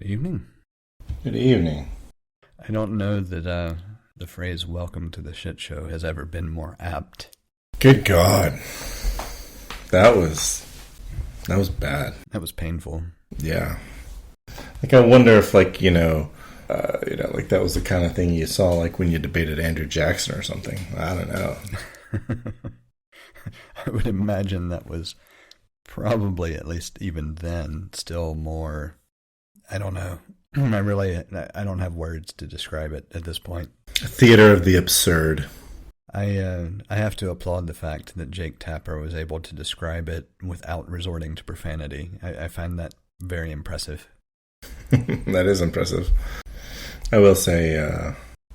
Evening. Good evening. I don't know that the phrase "welcome to the shit show" has ever been more apt. Good God. That was bad. That was painful. Yeah. Like, I wonder if, like, like that was the kind of thing you saw, like, when you debated Andrew Jackson or something. I don't know. I would imagine that was probably, at least even then, still more, I don't know. I don't have words to describe it at this point. Theater of the absurd. I have to applaud the fact that Jake Tapper was able to describe it without resorting to profanity. I find that very impressive. That is impressive. I will say,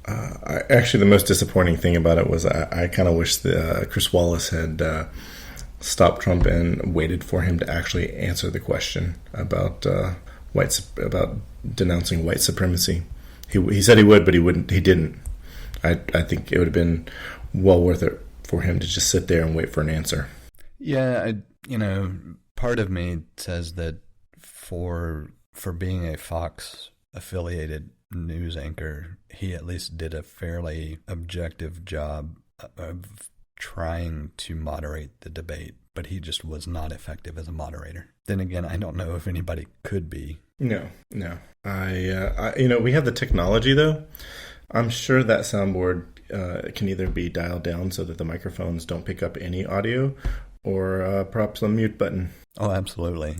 actually, the most disappointing thing about it was I kind of wish Chris Wallace had stopped Trump and waited for him to actually answer the question about about denouncing white supremacy. He said he would, but he wouldn't. He didn't. I think it would have been well worth it for him to just sit there and wait for an answer. Yeah, part of me says that for being a Fox affiliated news anchor, he at least did a fairly objective job of trying to moderate the debate, but he just was not effective as a moderator. Then again, I don't know if anybody could be. No. We have the technology, though. I'm sure that soundboard can either be dialed down so that the microphones don't pick up any audio, or perhaps a mute button. Oh, absolutely.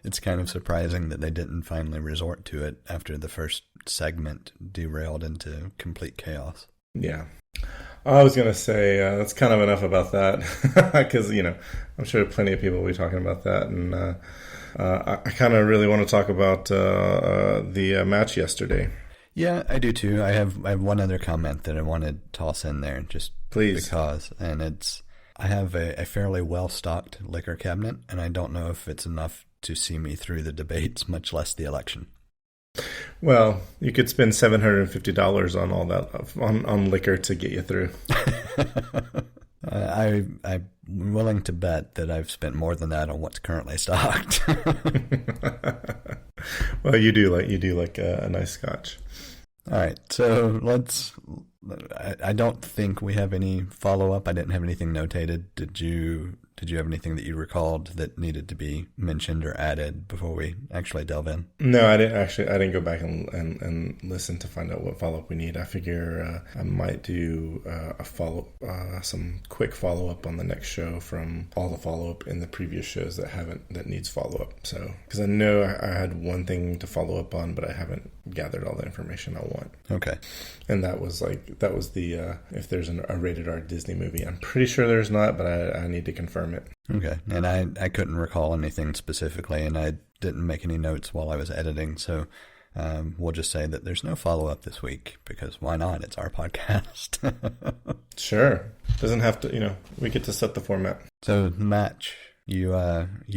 It's kind of surprising that they didn't finally resort to it after the first segment derailed into complete chaos. Yeah. I was going to say that's kind of enough about that, because, I'm sure plenty of people will be talking about that. And I kind of really want to talk about the match yesterday. Yeah, I do too. I have one other comment that I want to toss in there, just please, because, and I have a fairly well-stocked liquor cabinet, and I don't know if it's enough to see me through the debates, much less the election. Well, you could spend $750 on all that on liquor to get you through. I'm willing to bet that I've spent more than that on what's currently stocked. Well, you do like a nice scotch. All right, so I don't think we have any follow-up. I didn't have anything notated. Did you have anything that you recalled that needed to be mentioned or added before we actually delve in? No, I didn't go back and listen to find out what follow-up we need. I figure I might do some quick follow-up on the next show from all the follow-up in the previous shows that needs follow-up. So, because I know I had one thing to follow up on, but I haven't gathered all the information I want. Okay. And that was the if there's a rated R Disney movie. I'm pretty sure there's not, but I need to confirm it. Okay. And I couldn't recall anything specifically, and I didn't make any notes while I was editing, so we'll just say that there's no follow-up this week, because why not? It's our podcast. Sure. Doesn't have to, we get to set the format. So, match. You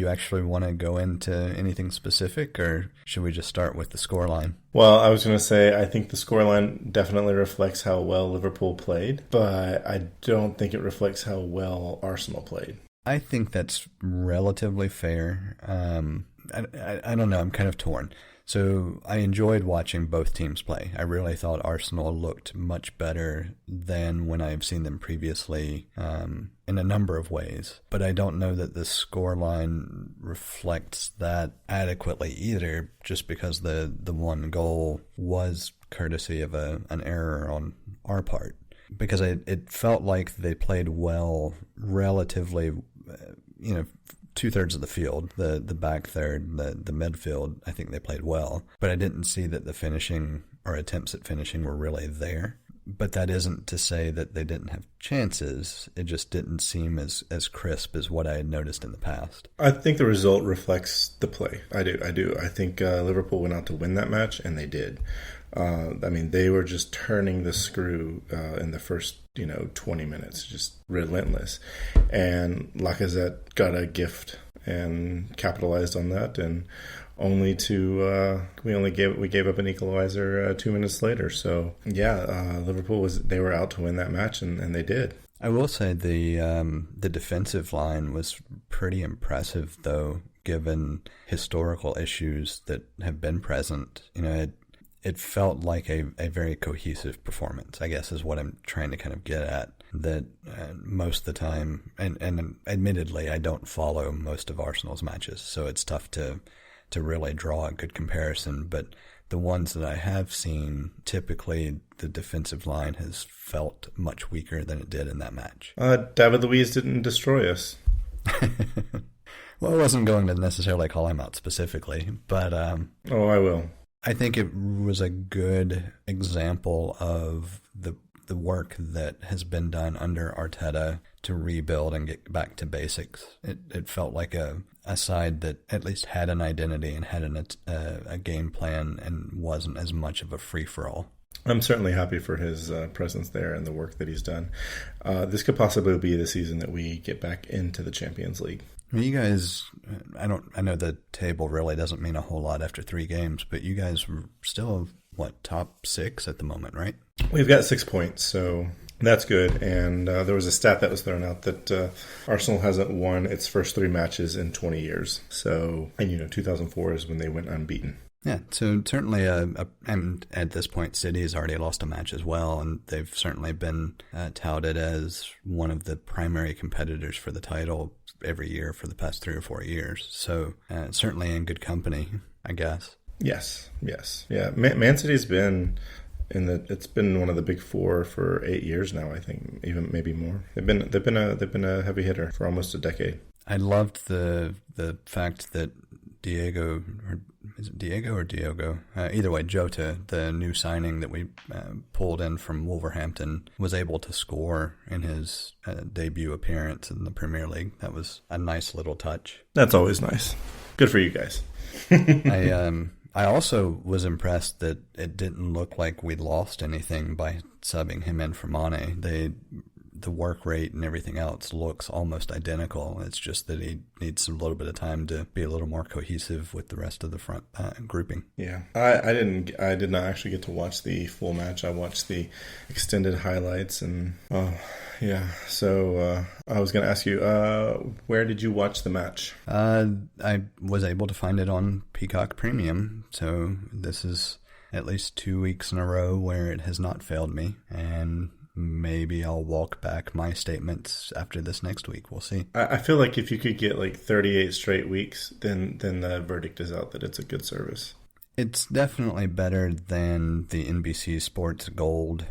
actually want to go into anything specific, or should we just start with the scoreline? Well, I was going to say, I think the scoreline definitely reflects how well Liverpool played, but I don't think it reflects how well Arsenal played. I think that's relatively fair. I don't know. I'm kind of torn. So I enjoyed watching both teams play. I really thought Arsenal looked much better than when I've seen them previously in a number of ways. But I don't know that the scoreline reflects that adequately either, just because the one goal was courtesy of an error on our part. Because it felt like they played well relatively, 2/3 of the field, the back third, the midfield, I think they played well. But I didn't see that the finishing or attempts at finishing were really there. But that isn't to say that they didn't have chances. It just didn't seem as crisp as what I had noticed in the past. I think the result reflects the play. I do. I think Liverpool went out to win that match, and they did. They were just turning the screw in the first, 20 minutes, just relentless. And Lacazette got a gift and capitalized on that, and only to we gave up an equalizer 2 minutes later. So yeah, Liverpool they were out to win that match, and they did. I will say the defensive line was pretty impressive, though, given historical issues that have been present. It felt like a very cohesive performance, I guess, is what I'm trying to kind of get at. That most of the time, and admittedly, I don't follow most of Arsenal's matches, so it's tough to really draw a good comparison. But the ones that I have seen, typically the defensive line has felt much weaker than it did in that match. David Luiz didn't destroy us. Well, I wasn't going to necessarily call him out specifically, but... Oh, I will. I think it was a good example of the work that has been done under Arteta to rebuild and get back to basics. It felt like a side that at least had an identity and had a game plan and wasn't as much of a free-for-all. I'm certainly happy for his presence there and the work that he's done. This could possibly be the season that we get back into the Champions League. You guys, I know the table really doesn't mean a whole lot after 3 games, but you guys were still, top 6 at the moment, right? We've got 6 points, so that's good. And there was a stat that was thrown out that Arsenal hasn't won its first 3 matches in 20 years. So, and 2004 is when they went unbeaten. Yeah, so certainly, and at this point, City has already lost a match as well, and they've certainly been touted as one of the primary competitors for the title every year for the past 3 or 4 years. So certainly in good company, I guess. Yes. Yeah, Man City's been it's been one of the big 4 for 8 years now, I think, even maybe more. They've been a heavy hitter for almost a decade. I loved the fact that Diego, is it Diego or Diogo? Either way, Jota, the new signing that we pulled in from Wolverhampton, was able to score in his debut appearance in the Premier League. That was a nice little touch. That's always nice. Good for you guys. I also was impressed that it didn't look like we'd lost anything by subbing him in for Mane. The work rate and everything else looks almost identical. It's just that he needs a little bit of time to be a little more cohesive with the rest of the front grouping. Yeah, I did not actually get to watch the full match. I watched the extended highlights, and yeah. So I was going to ask you, where did you watch the match? I was able to find it on Peacock Premium. So this is at least 2 weeks in a row where it has not failed me, and maybe I'll walk back my statements after this next week. We'll see. I feel like if you could get 38 straight weeks, then the verdict is out that it's a good service. It's definitely better than the NBC Sports Gold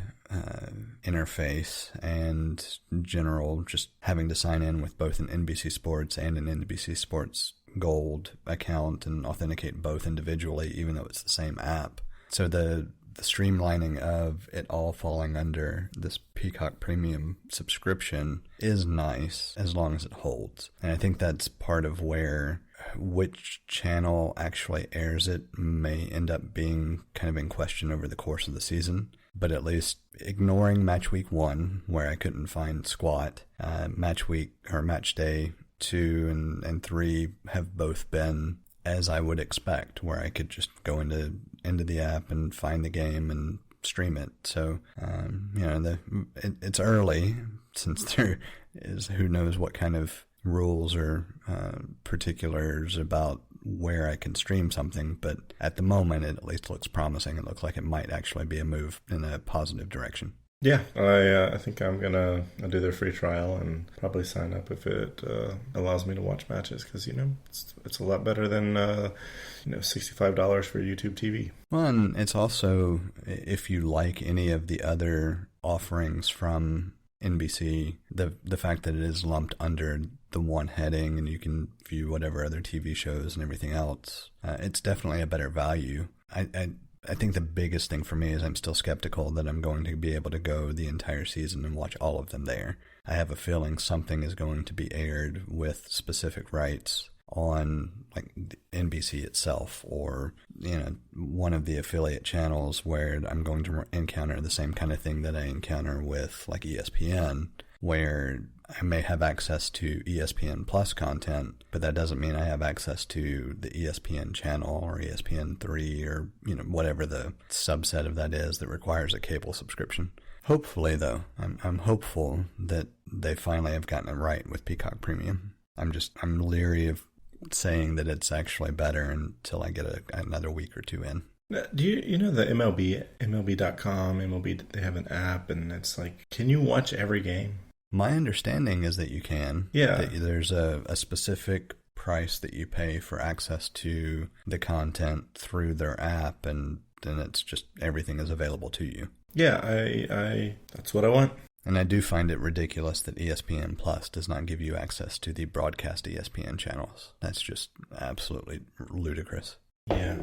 interface and general just having to sign in with both an NBC Sports and an NBC Sports Gold account and authenticate both individually, even though it's the same app. So the streamlining of it all falling under this Peacock Premium subscription is nice as long as it holds. And I think that's part of where which channel actually airs it may end up being kind of in question over the course of the season. But at least ignoring match week 1, where I couldn't find squat, match day 2 and 3 have both been as I would expect, where I could just go into the app and find the game and stream it. So, it's early, since there is who knows what kind of rules or particulars about where I can stream something. But at the moment, it at least looks promising. It looks like it might actually be a move in a positive direction. Yeah, I think I'm going to do their free trial and probably sign up if it allows me to watch matches, because, it's a lot better than, $65 for YouTube TV. Well, and it's also, if you like any of the other offerings from NBC, the fact that it is lumped under the one heading and you can view whatever other TV shows and everything else, it's definitely a better value. I think the biggest thing for me is I'm still skeptical that I'm going to be able to go the entire season and watch all of them there. I have a feeling something is going to be aired with specific rights on NBC itself, or one of the affiliate channels, where I'm going to encounter the same kind of thing that I encounter with ESPN, where I may have access to ESPN Plus content, but that doesn't mean I have access to the ESPN channel or ESPN3 or, whatever the subset of that is that requires a cable subscription. Hopefully, though, I'm hopeful that they finally have gotten it right with Peacock Premium. I'm leery of saying that it's actually better until I get another week or two in. Do you know the MLB.com, MLB, they have an app, and it's like, can you watch every game? My understanding is that you can. Yeah. That there's a specific price that you pay for access to the content through their app, and then it's just everything is available to you. Yeah, I that's what I want. And I do find it ridiculous that ESPN Plus does not give you access to the broadcast ESPN channels. That's just absolutely ludicrous. Yeah,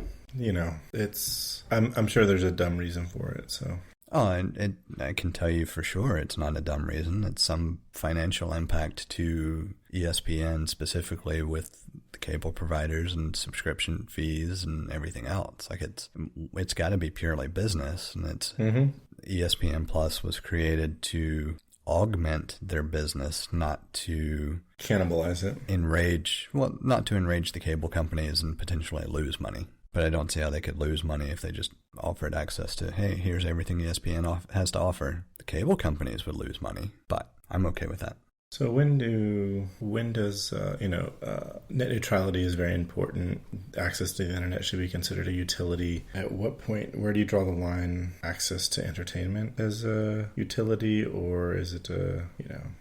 I'm sure there's a dumb reason for it, so. Oh, and I can tell you for sure it's not a dumb reason. It's some financial impact to ESPN specifically with the cable providers and subscription fees and everything else. Like it's got to be purely business, and it's ESPN Plus was created to augment their business, not to cannibalize it. Not to enrage the cable companies and potentially lose money. But I don't see how they could lose money if they just offered access to, hey, here's everything ESPN has to offer. The cable companies would lose money, but I'm okay with that. So when does net neutrality is very important. Access to the internet should be considered a utility. At what point, where do you draw the line? Access to entertainment as a utility, or is it a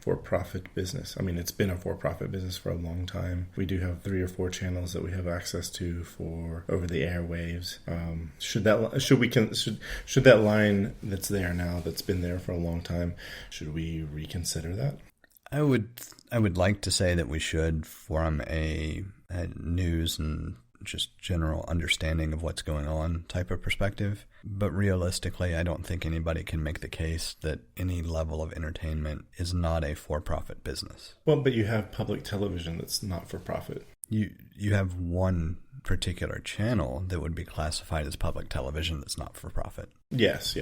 for-profit business? I mean, it's been a for-profit business for a long time. We do have 3 or 4 channels that we have access to for over-the-air waves. Should that line that's there now, that's been there for a long time, should we reconsider that? I would like to say that we should, from a news and just general understanding of what's going on type of perspective. But realistically, I don't think anybody can make the case that any level of entertainment is not a for-profit business. Well, but you have public television that's not for profit. You have one particular channel that would be classified as public television that's not for profit. Yes.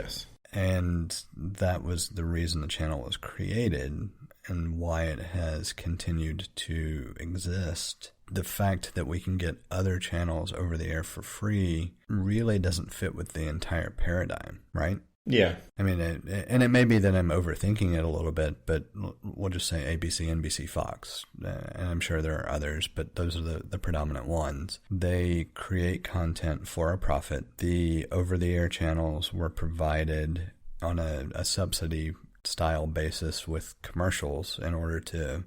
And that was the reason the channel was created and why it has continued to exist. The fact that we can get other channels over the air for free really doesn't fit with the entire paradigm, right? Yeah. I mean, it may be that I'm overthinking it a little bit, but we'll just say ABC, NBC, Fox. And I'm sure there are others, but those are the predominant ones. They create content for a profit. The over-the-air channels were provided on a subsidy style basis with commercials in order to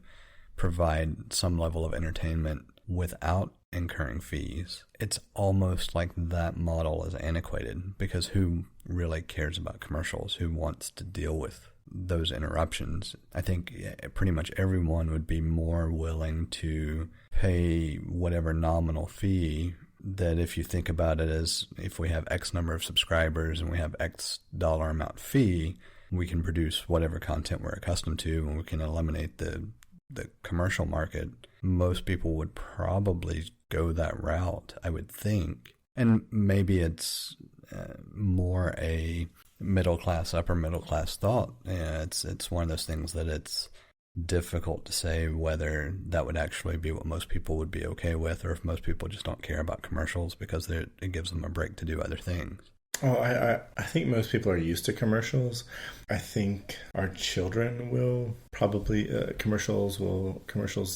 provide some level of entertainment without incurring fees. It's almost like that model is antiquated, because who really cares about commercials? Who wants to deal with those interruptions? I think pretty much everyone would be more willing to pay whatever nominal fee that, if you think about it as, if we have X number of subscribers and we have X dollar amount fee, we can produce whatever content we're accustomed to, and we can eliminate the commercial market. Most people would probably go that route, I would think. And maybe it's more a middle class, upper middle class thought. Yeah, it's one of those things that it's difficult to say whether that would actually be what most people would be okay with, or if most people just don't care about commercials because it gives them a break to do other things. Oh, I think most people are used to commercials. I think our children will probably, commercials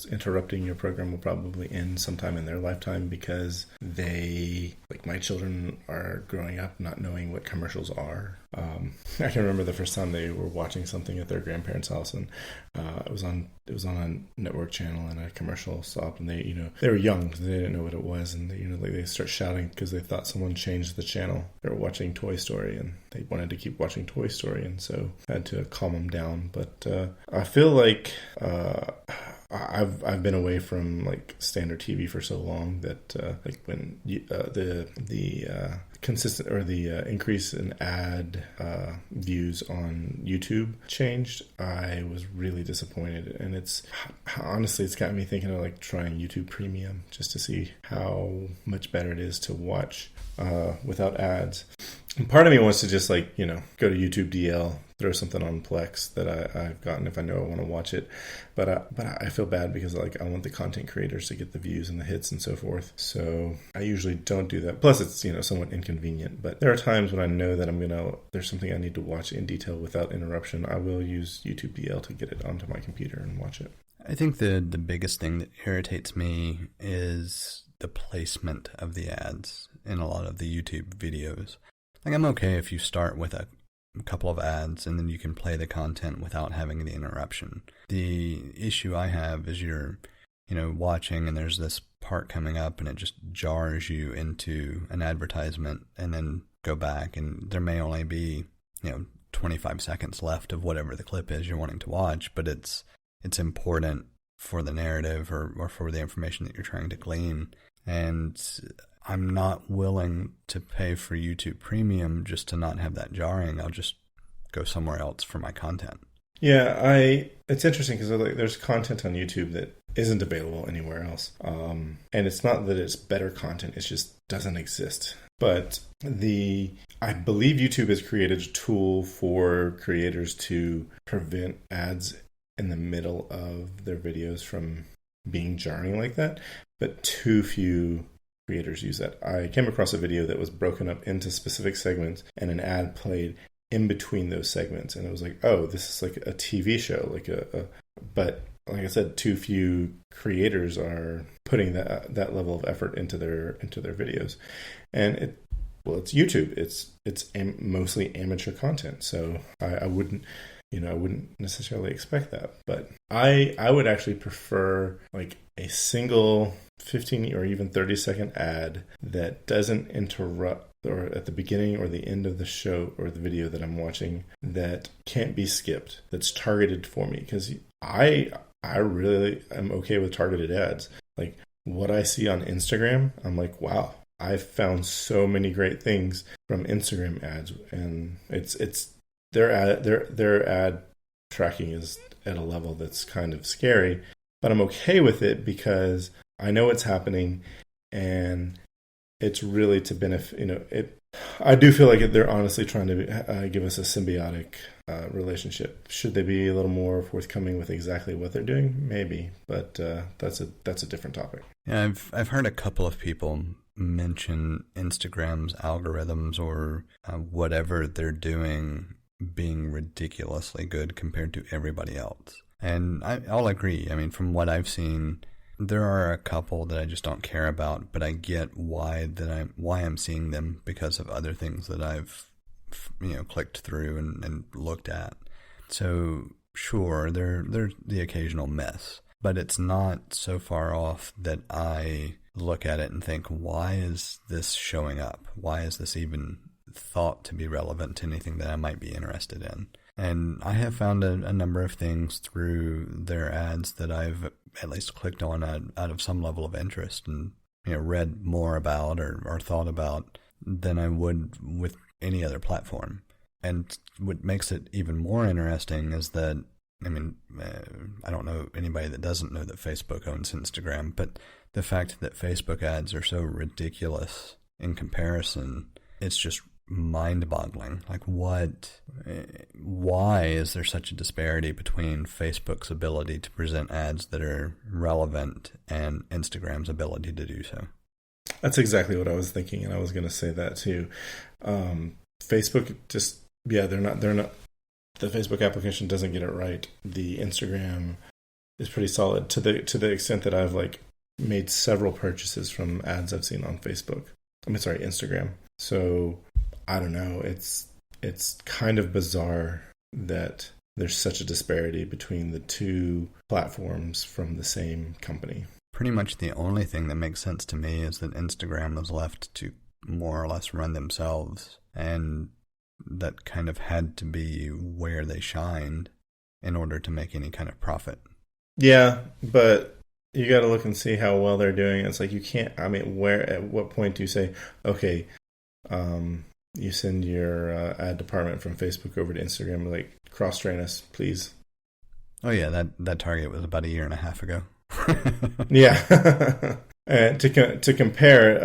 interrupting your program will probably end sometime in their lifetime, because they, like my children, are growing up not knowing what commercials are. I can remember the first time they were watching something at their grandparents' house, and it was on a network channel, and a commercial stopped, and they were young, so they didn't know what it was, and they start shouting because they thought someone changed the channel. They were watching Toy Story, and they wanted to keep watching Toy Story, and so I had to calm them down. But I feel like I've been away from like standard TV for so long that like when the consistent, or the increase in ad views on YouTube changed, I was really disappointed. And it's got me thinking of like trying YouTube Premium just to see how much better it is to watch without ads. And part of me wants to just go to YouTube DL, throw something on Plex that I've gotten if I know I want to watch it. But I feel bad because I want the content creators to get the views and the hits and so forth. So I usually don't do that. Plus it's, somewhat inconvenient. But there are times when I know that there's something I need to watch in detail without interruption. I will use YouTube DL to get it onto my computer and watch it. I think the biggest thing that irritates me is the placement of the ads in a lot of the YouTube videos. Like, I'm okay if you start with a couple of ads and then you can play the content without having the interruption. The issue I have is you're, watching and there's this part coming up and it just jars you into an advertisement and then go back, and there may only be, 25 seconds left of whatever the clip is you're wanting to watch, but it's important for the narrative or for the information that you're trying to glean. And I'm not willing to pay for YouTube Premium just to not have that jarring. I'll just go somewhere else for my content. Yeah, it's interesting because there's content on YouTube that isn't available anywhere else. And it's not that it's better content, it just doesn't exist. But I believe YouTube has created a tool for creators to prevent ads in the middle of their videos from being jarring like that, but too few creators use that. I came across a video that was broken up into specific segments and an ad played in between those segments, and it was like, oh, this is like a TV show, but like I said, too few creators are putting that level of effort into their videos, and it's YouTube. It's mostly amateur content, so I wouldn't necessarily expect that. But I would actually prefer like a single 15 or even 30-second ad that doesn't interrupt, or at the beginning or the end of the show or the video that I'm watching, that can't be skipped, that's targeted for me. Because I really am okay with targeted ads. Like what I see on Instagram, I'm like, wow, I've found so many great things from Instagram ads, and it's their ad tracking is at a level that's kind of scary, but I'm okay with it because I know it's happening, and it's really to benefit. I do feel like they're honestly trying to give us a symbiotic relationship. Should they be a little more forthcoming with exactly what they're doing? Maybe, but that's a different topic. Yeah, I've heard a couple of people mention Instagram's algorithms or whatever they're doing being ridiculously good compared to everybody else. And I'll agree. I mean, from what I've seen, there are a couple that I just don't care about, but I get why I'm seeing them because of other things that I've clicked through and looked at. So sure, they're the occasional mess, but it's not so far off that I look at it and think, why is this showing up? Why is this even thought to be relevant to anything that I might be interested in? And I have found a number of things through their ads that I've at least clicked on out of some level of interest and read more about or thought about than I would with any other platform. And what makes it even more interesting is that, I mean, I don't know anybody that doesn't know that Facebook owns Instagram, but the fact that Facebook ads are so ridiculous in comparison, it's just mind-boggling. Like, why is there such a disparity between Facebook's ability to present ads that are relevant and Instagram's ability to do so? That's exactly what I was thinking, and I was going to say that too. Facebook just, they're not. The Facebook application doesn't get it right. The Instagram is pretty solid to the extent that I've made several purchases from ads I've seen on Facebook. Instagram. So I don't know. It's kind of bizarre that there's such a disparity between the two platforms from the same company. Pretty much the only thing that makes sense to me is that Instagram was left to more or less run themselves, and that kind of had to be where they shined in order to make any kind of profit. Yeah, but you got to look and see how well they're doing. It's like you can't, at what point do you say, okay, you send your ad department from Facebook over to Instagram, cross-train us, please. Oh yeah, that target was about 1.5 years ago. Yeah. And to compare,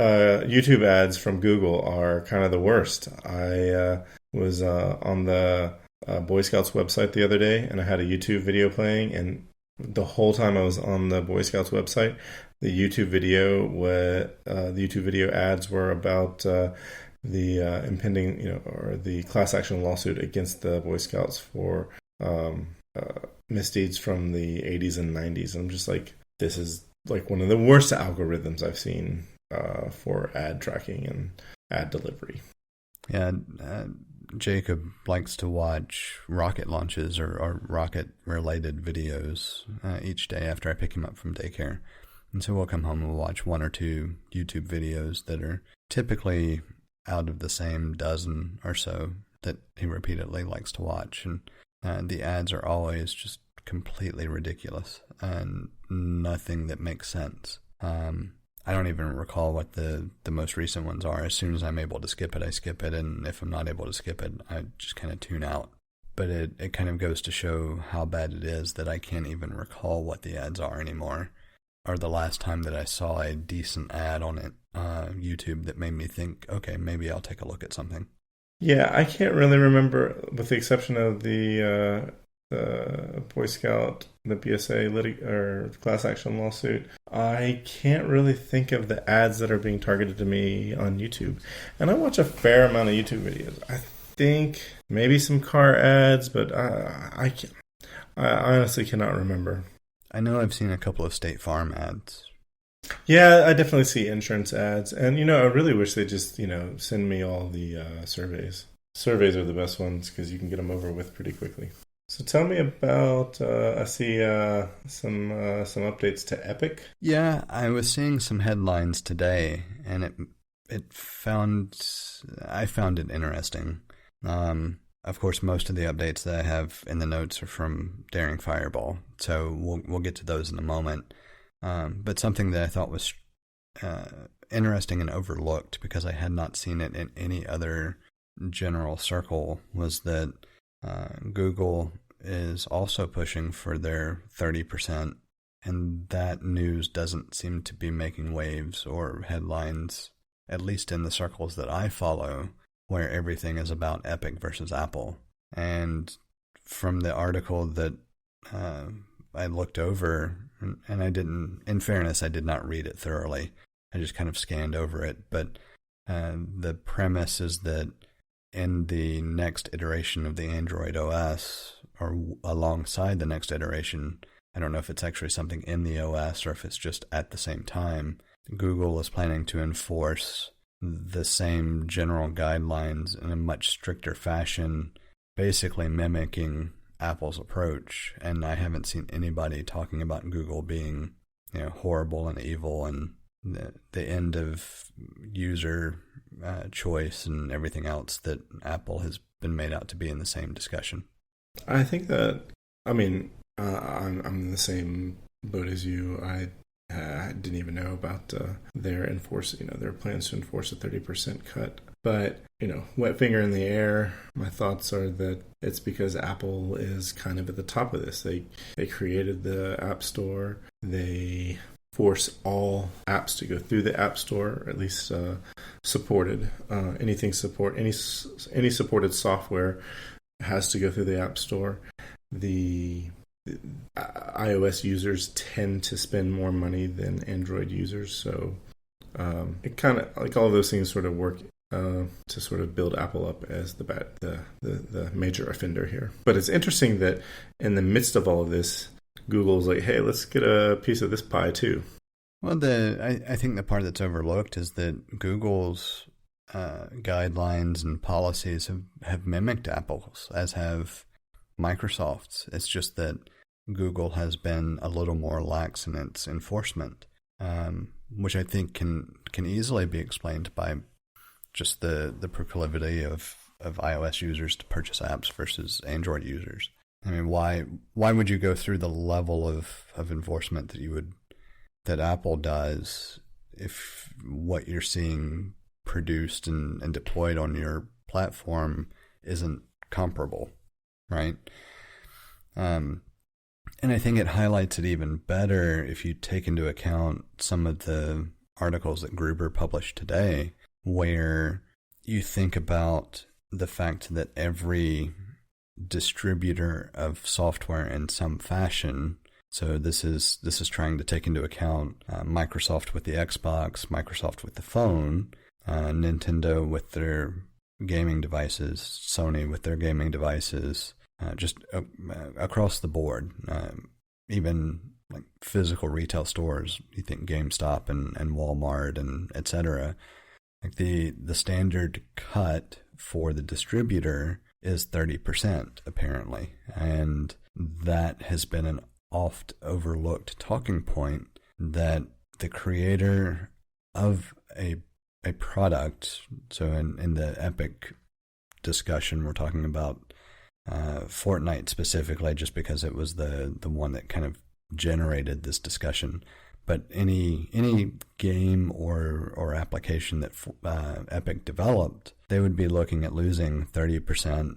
YouTube ads from Google are kind of the worst. I was on the Boy Scouts website the other day, and I had a YouTube video playing, and the whole time I was on the Boy Scouts website, the YouTube video ads were about the impending, or the class action lawsuit against the Boy Scouts for misdeeds from the 80s and 90s. I'm just like, this is like one of the worst algorithms I've seen for ad tracking and ad delivery. Yeah, Jacob likes to watch rocket launches or rocket-related videos each day after I pick him up from daycare. And so we'll come home and we'll watch one or two YouTube videos that are typically out of the same dozen or so that he repeatedly likes to watch. And the ads are always just completely ridiculous and nothing that makes sense. I don't even recall what the most recent ones are. As soon as I'm able to skip it, I skip it. And if I'm not able to skip it, I just kind of tune out. But it kind of goes to show how bad it is that I can't even recall what the ads are anymore. Or the last time that I saw a decent ad on it, YouTube, that made me think, okay, maybe I'll take a look at something. Yeah, I can't really remember, with the exception of the Boy Scout, the BSA or class action lawsuit. I can't really think of the ads that are being targeted to me on YouTube. And I watch a fair amount of YouTube videos. I think maybe some car ads, but I honestly cannot remember. I know I've seen a couple of State Farm ads. Yeah, I definitely see insurance ads. And, I really wish they just, send me all the surveys. Surveys are the best ones because you can get them over with pretty quickly. So tell me about, I see some updates to Epic. Yeah, I was seeing some headlines today, and I found it interesting. Of course, most of the updates that I have in the notes are from Daring Fireball, so we'll get to those in a moment. But something that I thought was interesting and overlooked because I had not seen it in any other general circle was that Google is also pushing for their 30%, and that news doesn't seem to be making waves or headlines, at least in the circles that I follow, where everything is about Epic versus Apple. And from the article that I looked over, and I didn't, in fairness, I did not read it thoroughly. I just kind of scanned over it. But the premise is that in the next iteration of the Android OS, or alongside the next iteration, I don't know if it's actually something in the OS or if it's just at the same time, Google is planning to enforce the same general guidelines in a much stricter fashion, basically mimicking Apple's approach. And I haven't seen anybody talking about Google being, horrible and evil and the end of user choice and everything else that Apple has been made out to be in the same discussion. I think that, I'm in the same boat as you. I didn't even know about their plans to enforce a 30% cut. But, wet finger in the air. My thoughts are that it's because Apple is kind of at the top of this. They created the App Store. They force all apps to go through the App Store, or at least supported. Any supported software has to go through the App Store. The iOS users tend to spend more money than Android users, so it kind of, like, all of those things sort of work to sort of build Apple up as the major offender here. But it's interesting that in the midst of all of this, Google's like, hey, let's get a piece of this pie too. Well, I think the part that's overlooked is that Google's guidelines and policies have mimicked Apple's, as have Microsoft's. It's just that Google has been a little more lax in its enforcement, which I think can easily be explained by just the proclivity of iOS users to purchase apps versus Android users. I mean, why would you go through the level of enforcement that Apple does if what you're seeing produced and deployed on your platform isn't comparable, right? And I think it highlights it even better if you take into account some of the articles that Gruber published today, where you think about the fact that every distributor of software in some fashion, so this is trying to take into account Microsoft with the Xbox, Microsoft with the phone, Nintendo with their gaming devices, Sony with their gaming devices, just across the board, even like physical retail stores. You think GameStop and Walmart and etc. Like the standard cut for the distributor is 30% apparently, and that has been an oft overlooked talking point, that the creator of a product, so in the Epic discussion we're talking about Fortnite specifically, just because it was the one that kind of generated this discussion, but any game or application that Epic developed, they would be looking at losing 30%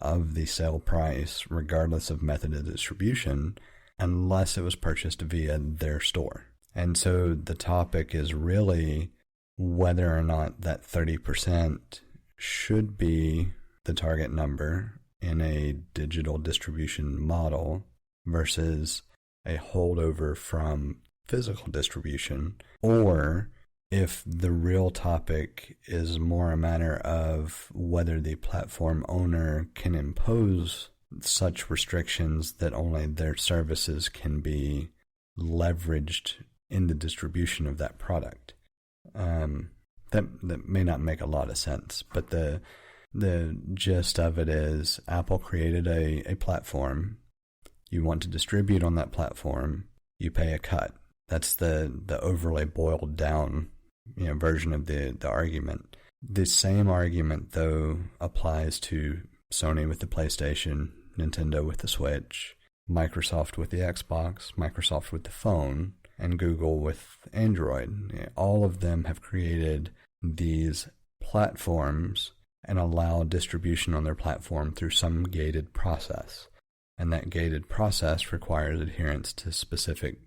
of the sale price regardless of method of distribution, unless it was purchased via their store. And so the topic is really whether or not that 30% should be the target number in a digital distribution model versus a holdover from physical distribution, or if the real topic is more a matter of whether the platform owner can impose such restrictions that only their services can be leveraged in the distribution of that product. That may not make a lot of sense, but the gist of it is Apple created a platform. You want to distribute on that platform, you pay a cut. That's the overly boiled down version of the argument. The same argument, though, applies to Sony with the PlayStation, Nintendo with the Switch, Microsoft with the Xbox, Microsoft with the phone, and Google with Android. All of them have created these platforms and allow distribution on their platform through some gated process. And that gated process requires adherence to specific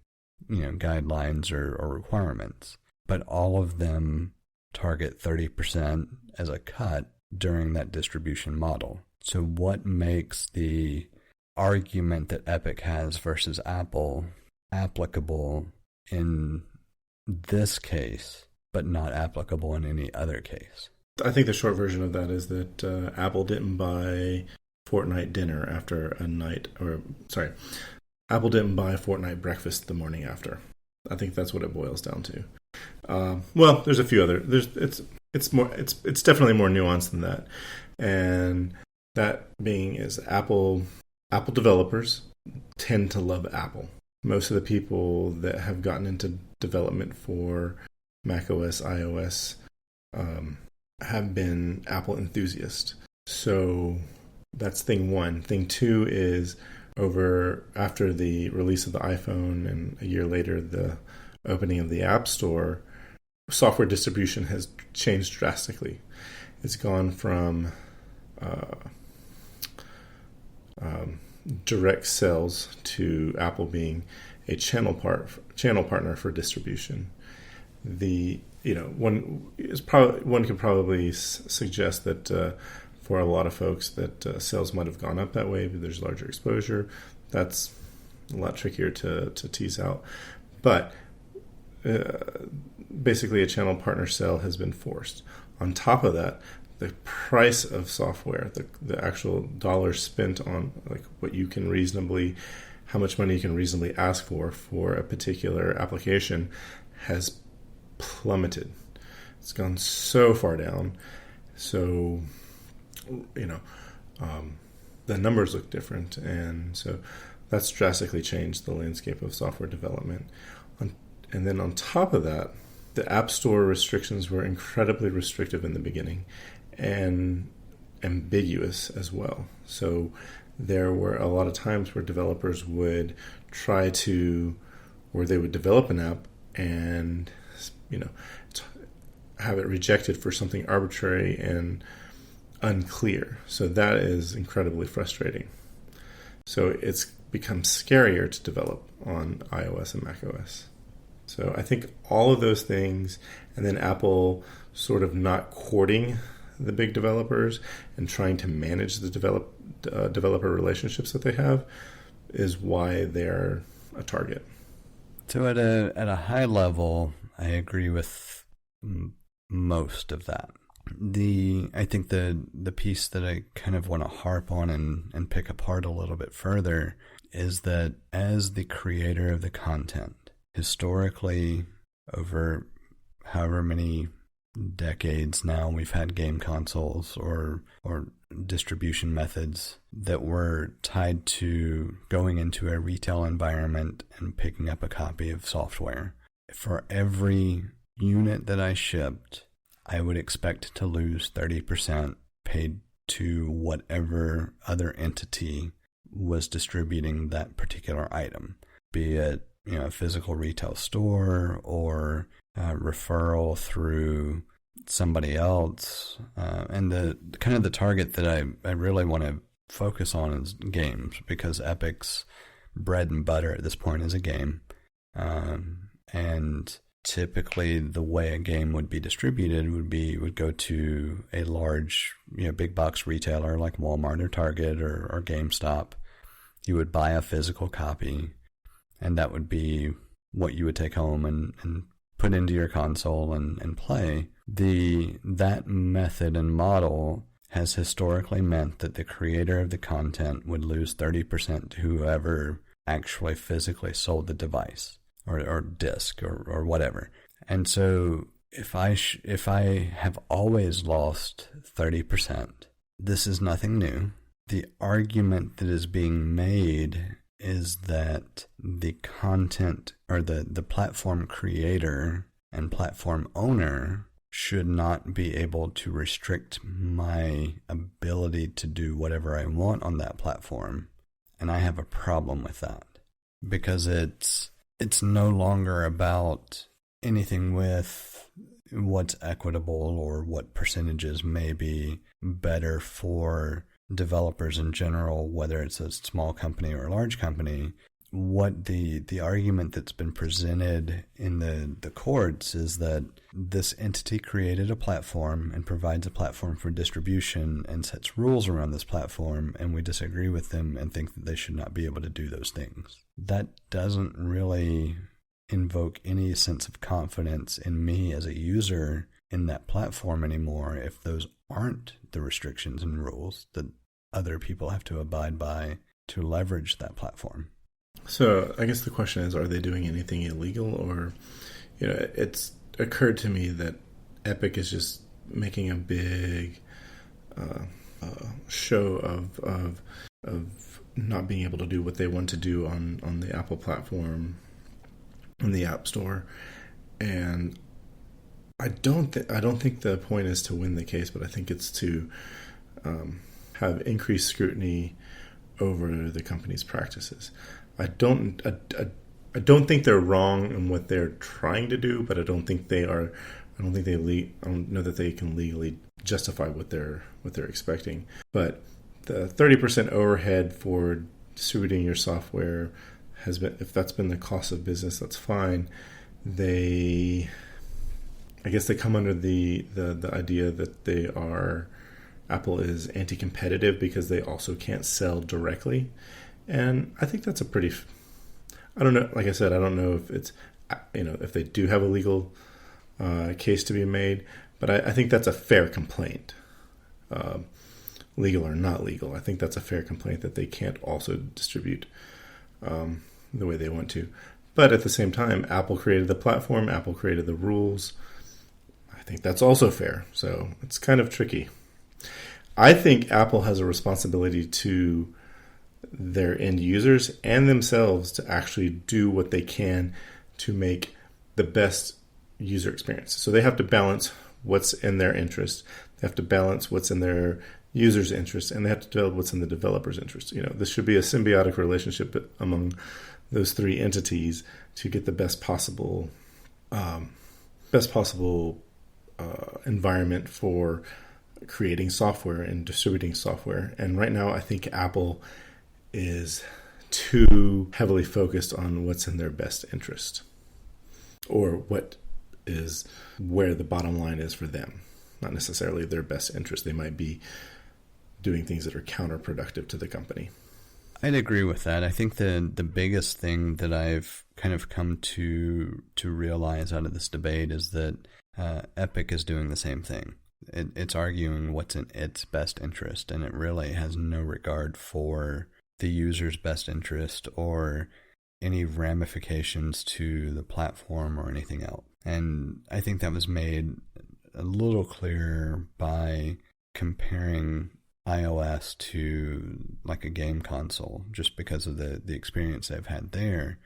guidelines or requirements. But all of them target 30% as a cut during that distribution model. So what makes the argument that Epic has versus Apple applicable in this case, but not applicable in any other case? I think the short version of that is that Apple didn't buy Fortnite dinner after a night, Apple didn't buy Fortnite breakfast the morning after. I think that's what it boils down to. Well, there's a few other. It's definitely more nuanced than that, and that being is Apple developers tend to love Apple. Most of the people that have gotten into development for macOS, iOS, have been Apple enthusiasts. So that's thing one. Thing two is after the release of the iPhone and a year later the opening of the App Store, software distribution has changed drastically. It's gone from direct sales to Apple being a channel partner for distribution. One could probably suggest that for a lot of folks that sales might have gone up that way, but there's larger exposure. That's a lot trickier to tease out. But basically a channel partner sale has been forced. On top of that, the price of software, the actual dollars spent on like how much money you can reasonably ask for a particular application has plummeted. It's gone so far down. So, the numbers look different. And so that's drastically changed the landscape of software development. And then on top of that, the App Store restrictions were incredibly restrictive in the beginning and ambiguous as well. So there were a lot of times where developers would they would develop an app and, have it rejected for something arbitrary and unclear. So that is incredibly frustrating. So it's become scarier to develop on iOS and macOS. So I think all of those things, and then Apple sort of not courting the big developers and trying to manage the developer relationships that they have, is why they're a target. So at a high level, I agree with most of that. I think the piece that I kind of want to harp on and pick apart a little bit further is that as the creator of the content, historically, over however many decades now, we've had game consoles or distribution methods that were tied to going into a retail environment and picking up a copy of software. For every unit that I shipped, I would expect to lose 30% paid to whatever other entity was distributing that particular item, be it a physical retail store or referral through somebody else. And the kind of the target that I really want to focus on is games, because Epic's bread and butter at this point is a game. And typically the way a game would be distributed would go to a large, big box retailer like Walmart or Target or GameStop. You would buy a physical copy, and that would be what you would take home and put into your console and play. That method and model has historically meant that the creator of the content would lose 30% to whoever actually physically sold the device or disc or whatever. And so if I have always lost 30%, this is nothing new. The argument that is being made is that the content or the platform creator and platform owner should not be able to restrict my ability to do whatever I want on that platform. And I have a problem with that, because it's no longer about anything with what's equitable or what percentages may be better for developers in general, whether it's a small company or a large company. What the argument that's been presented in the courts is that this entity created a platform and provides a platform for distribution and sets rules around this platform, and we disagree with them and think that they should not be able to do those things. That doesn't really invoke any sense of confidence in me as a user in that platform anymore if those aren't the restrictions and rules that other people have to abide by to leverage that platform. So I guess the question is, are they doing anything illegal? Or, it's occurred to me that Epic is just making a big show of not being able to do what they want to do on the Apple platform, in the App Store. And I don't think the point is to win the case, but I think it's to have increased scrutiny over the company's practices. I don't think they're wrong in what they're trying to do, but I don't know that they can legally justify what they're expecting. But the 30% overhead for distributing your software has been, if that's been the cost of business, that's fine. I guess they come under the idea that Apple is anti-competitive because they also can't sell directly. And I think that's I don't know, like I said, I don't know if it's, if they do have a legal case to be made, but I think that's a fair complaint, legal or not legal. I think that's a fair complaint that they can't also distribute the way they want to. But at the same time, Apple created the platform, Apple created the rules. I think that's also fair. So it's kind of tricky. I think Apple has a responsibility to their end users and themselves to actually do what they can to make the best user experience. So they have to balance what's in their interest. They have to balance what's in their users' interest, and they have to develop what's in the developer's interest. This should be a symbiotic relationship among those three entities to get the best possible environment for creating software and distributing software. And right now, I think Apple is too heavily focused on what's in their best interest, or what is where the bottom line is for them, not necessarily their best interest. They might be doing things that are counterproductive to the company. I'd agree with that. I think the biggest thing that I've kind of come to realize out of this debate is that Epic is doing the same thing. It's arguing what's in its best interest, and it really has no regard for the user's best interest or any ramifications to the platform or anything else. And I think that was made a little clearer by comparing iOS to like a game console, just because of the experience I've had there.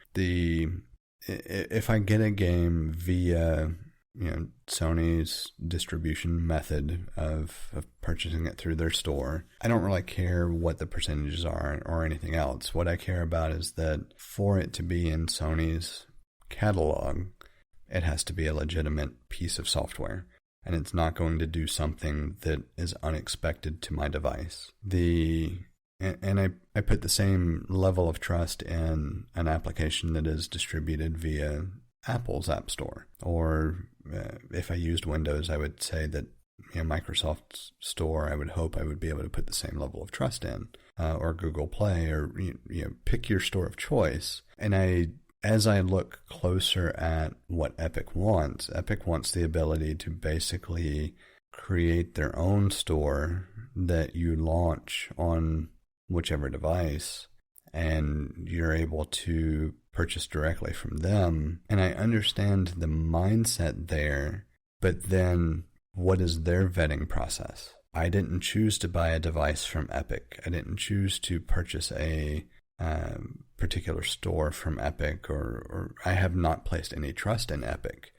If I get a game via Sony's distribution method of purchasing it through their store, I don't really care what the percentages are or anything else. What I care about is that for it to be in Sony's catalog, it has to be a legitimate piece of software, and it's not going to do something that is unexpected to my device. I put the same level of trust in an application that is distributed via Apple's App Store. Or if I used Windows, I would say that Microsoft's Store, I would hope I would be able to put the same level of trust in. Or Google Play, or pick your store of choice. And as I look closer at what Epic wants the ability to basically create their own store that you launch on whichever device, and you're able to purchase directly from them. And I understand the mindset there, but then what is their vetting process? I didn't choose to buy a device from Epic. I didn't choose to purchase a particular store from Epic, or I have not placed any trust in Epic.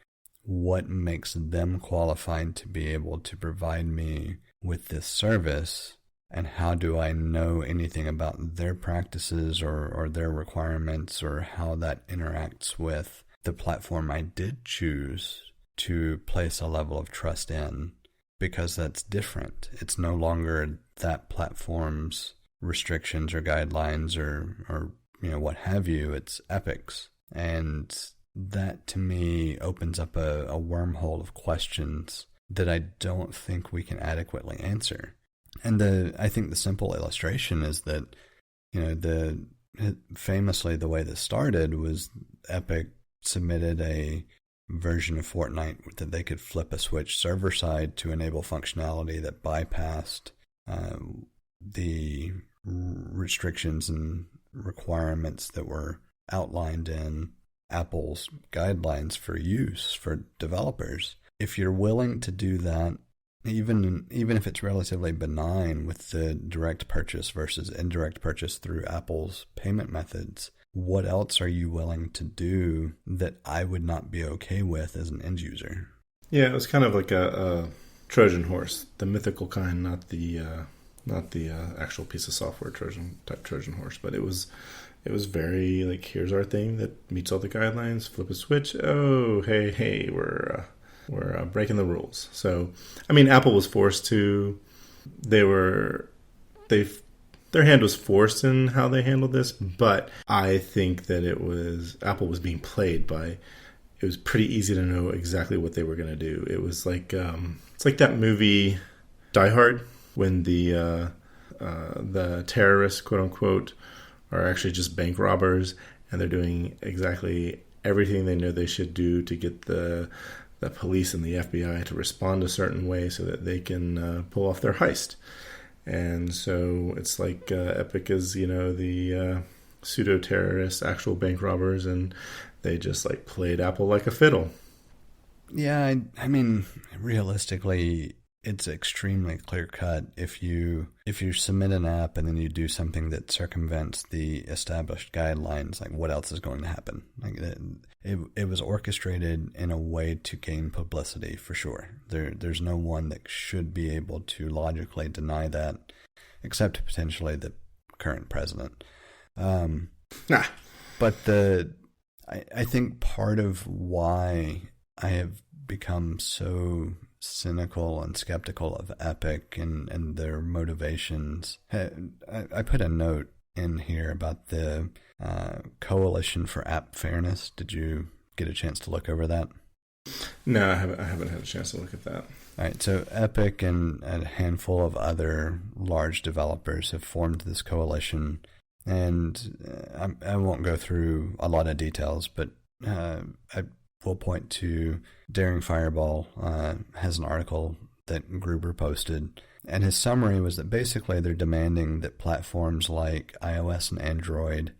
What makes them qualified to be able to provide me with this service? And how do I know anything about their practices or their requirements, or how that interacts with the platform I did choose to place a level of trust in? Because that's different. It's no longer that platform's restrictions or guidelines or what have you. It's Epic's. And that to me opens up a wormhole of questions that I don't think we can adequately answer. And I think the simple illustration is that, famously the way this started was Epic submitted a version of Fortnite that they could flip a switch server side to enable functionality that bypassed the restrictions and requirements that were outlined in Apple's guidelines for use for developers. If you're willing to do that, even if it's relatively benign with the direct purchase versus indirect purchase through Apple's payment methods, what else are you willing to do that I would not be okay with as an end user? Yeah, it was kind of like a Trojan horse, the mythical kind, not the actual piece of software Trojan horse. But it was very like, here's our thing that meets all the guidelines. Flip a switch. Oh, hey, we're breaking the rules. So, I mean, Apple was forced to. Their hand was forced in how they handled this, but I think that Apple was being played by. It was pretty easy to know exactly what they were going to do. It was like it's like that movie Die Hard, when the terrorists, quote unquote, are actually just bank robbers, and they're doing exactly everything they know they should do to get the police and the FBI to respond a certain way so that they can pull off their heist. And so it's like Epic is, the pseudo-terrorists, actual bank robbers, and they just like played Apple like a fiddle. Yeah, I mean, realistically, it's extremely clear-cut. If you submit an app and then you do something that circumvents the established guidelines, like what else is going to happen? Like it was orchestrated in a way to gain publicity, for sure. There's no one that should be able to logically deny that, except potentially the current president. But I think part of why I have become so cynical and skeptical of Epic and their motivations. I put a note in here about the Coalition for App Fairness. Did you get a chance to look over that? No, I haven't had a chance to look at that. All right, so Epic and a handful of other large developers have formed this coalition, and I won't go through a lot of details, but I will point to Daring Fireball has an article that Gruber posted. And his summary was that basically they're demanding that platforms like iOS and Android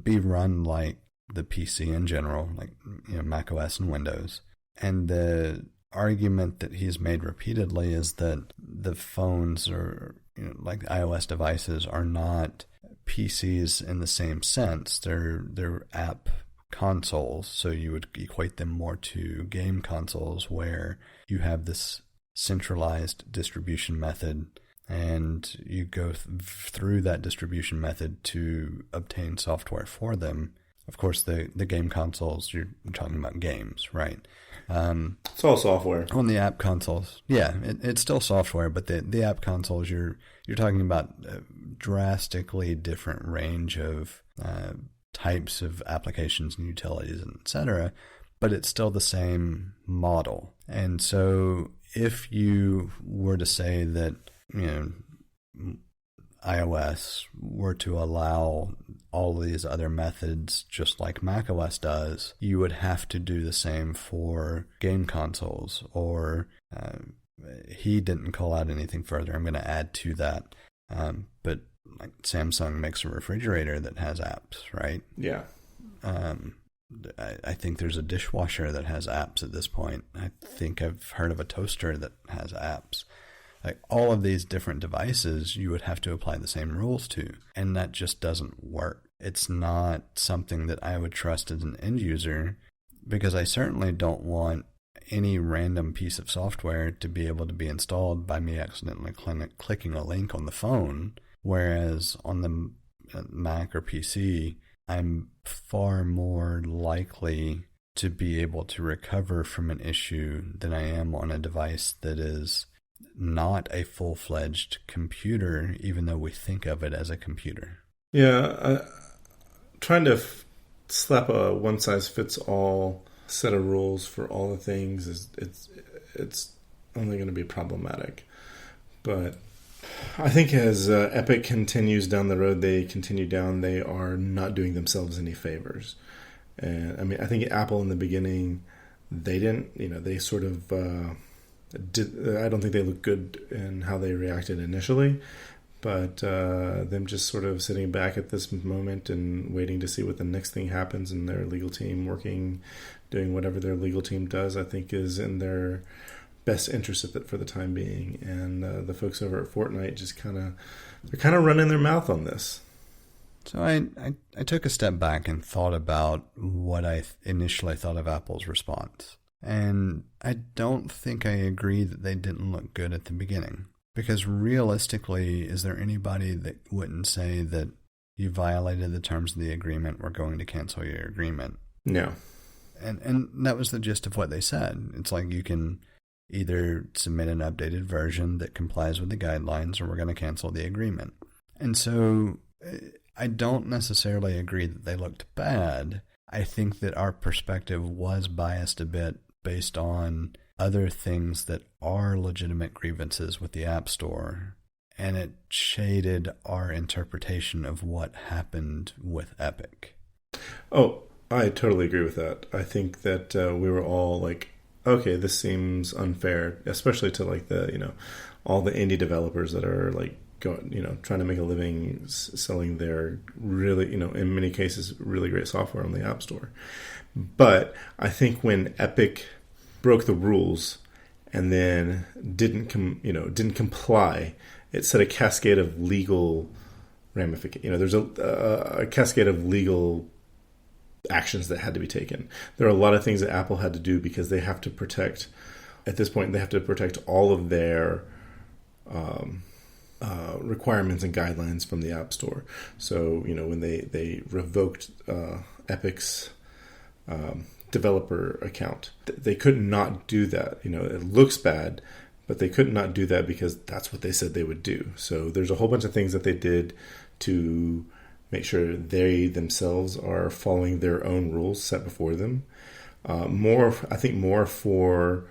be run like the PC in general, like Mac OS and Windows. And the argument that he's made repeatedly is that the phones or like the iOS devices are not PCs in the same sense. They're app consoles, so you would equate them more to game consoles where you have this centralized distribution method and you go through that distribution method to obtain software for them. Of course, the game consoles, you're talking about games, right? It's all software. On the app consoles, yeah, it's still software, but the app consoles, you're talking about a drastically different range of types of applications and utilities, and et cetera, but it's still the same model. And so if you were to say that, iOS were to allow all these other methods just like macOS does, you would have to do the same for game consoles, or he didn't call out anything further. I'm going to add to that. But like Samsung makes a refrigerator that has apps, right? Yeah. I think there's a dishwasher that has apps at this point. I think I've heard of a toaster that has apps. Like all of these different devices, you would have to apply the same rules to, and that just doesn't work. It's not something that I would trust as an end user, because I certainly don't want any random piece of software to be able to be installed by me accidentally clicking a link on the phone, whereas on the Mac or PC, I'm far more likely to be able to recover from an issue than I am on a device that is not a full-fledged computer, even though we think of it as a computer. Yeah, trying to slap a one-size-fits-all set of rules for all the things it's only going to be problematic. But I think as Epic continues down the road they are not doing themselves any favors. And I mean, I think Apple in the beginning, they didn't, they sort of I don't think they looked good in how they reacted initially, but them just sort of sitting back at this moment and waiting to see what the next thing happens, and their legal team doing whatever their legal team does, I think is in their best interest for the time being. And the folks over at Fortnite just they're kind of running their mouth on this. So I took a step back and thought about what I initially thought of Apple's response. And I don't think I agree that they didn't look good at the beginning. Because realistically, is there anybody that wouldn't say that you violated the terms of the agreement, we're going to cancel your agreement? No. And that was the gist of what they said. It's like you can either submit an updated version that complies with the guidelines, or we're going to cancel the agreement. And so I don't necessarily agree that they looked bad. I think that our perspective was biased a bit based on other things that are legitimate grievances with the App Store, and it shaded our interpretation of what happened with Epic. Oh, I totally agree with that. I think that we were all like, okay, this seems unfair, especially to like the, all the indie developers that are like going, trying to make a living selling their really, in many cases, really great software on the App Store. But I think when Epic broke the rules and then didn't comply, it set a cascade of legal ramifications. There's a cascade of legal actions that had to be taken. There are a lot of things that Apple had to do because they have to protect, at this point, they have to protect all of their requirements and guidelines from the App Store. So, when they revoked Epic's developer account, they could not do that. It looks bad, but they could not do that because that's what they said they would do. So there's a whole bunch of things that they did to make sure they themselves are following their own rules set before them. More for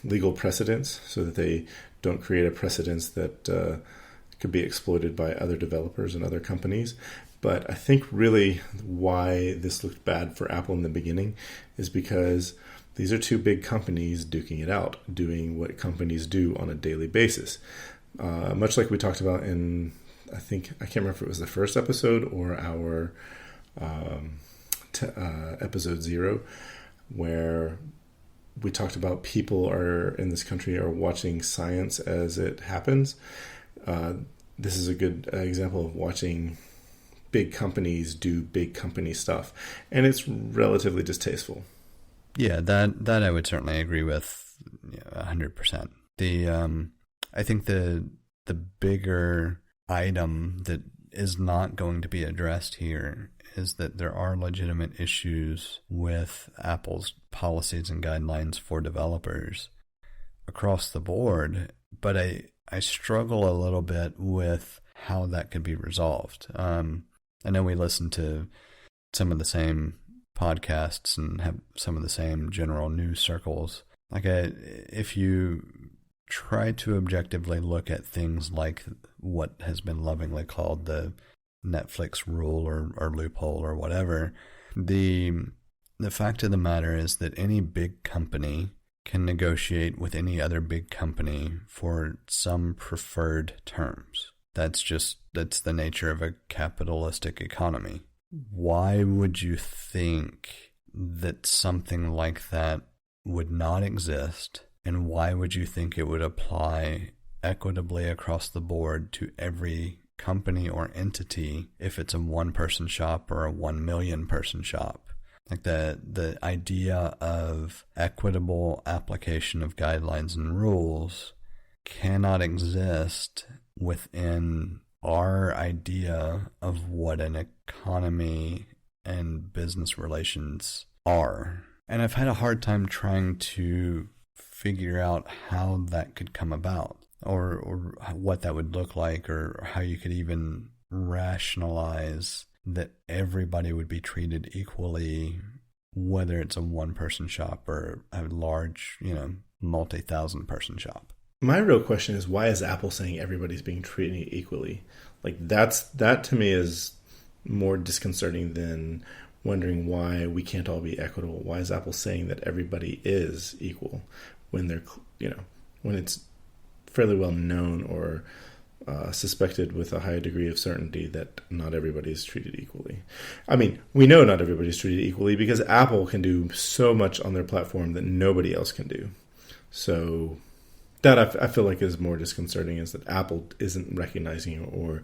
legal precedents, so that they don't create a precedence that could be exploited by other developers and other companies. But I think really why this looked bad for Apple in the beginning is because These are two big companies duking it out, doing what companies do on a daily basis. Much like we talked about in, I can't remember if it was the first episode or our episode 0, where we talked about people in this country are watching science as it happens. This is a good example of watching big companies do big company stuff, and it's relatively distasteful. Yeah, that I would certainly agree with 100%. I think the bigger item that is not going to be addressed here is that there are legitimate issues with Apple's policies and guidelines for developers across the board, but I struggle a little bit with how that could be resolved. I know we listen to some of the same podcasts and have some of the same general news circles. If you try to objectively look at things like what has been lovingly called the Netflix rule or loophole or whatever, the fact of the matter is that any big company can negotiate with any other big company for some preferred terms. That's the nature of a capitalistic economy. Why would you think that something like that would not exist? And why would you think it would apply equitably across the board to every company or entity if it's a 1-person shop or a 1 million person shop? Like the idea of equitable application of guidelines and rules cannot exist within our idea of what an economy and business relations are. And I've had a hard time trying to figure out how that could come about, or what that would look like, or how you could even rationalize that everybody would be treated equally, whether it's a 1-person shop or a large, multi-thousand person shop. My real question is, why is Apple saying everybody's being treated equally? Like that to me is more disconcerting than wondering why we can't all be equitable. Why is Apple saying that everybody is equal when they're, when it's fairly well known or suspected with a high degree of certainty that not everybody is treated equally? I mean, we know not everybody is treated equally because Apple can do so much on their platform that nobody else can do. So that I feel like is more disconcerting, is that Apple isn't recognizing or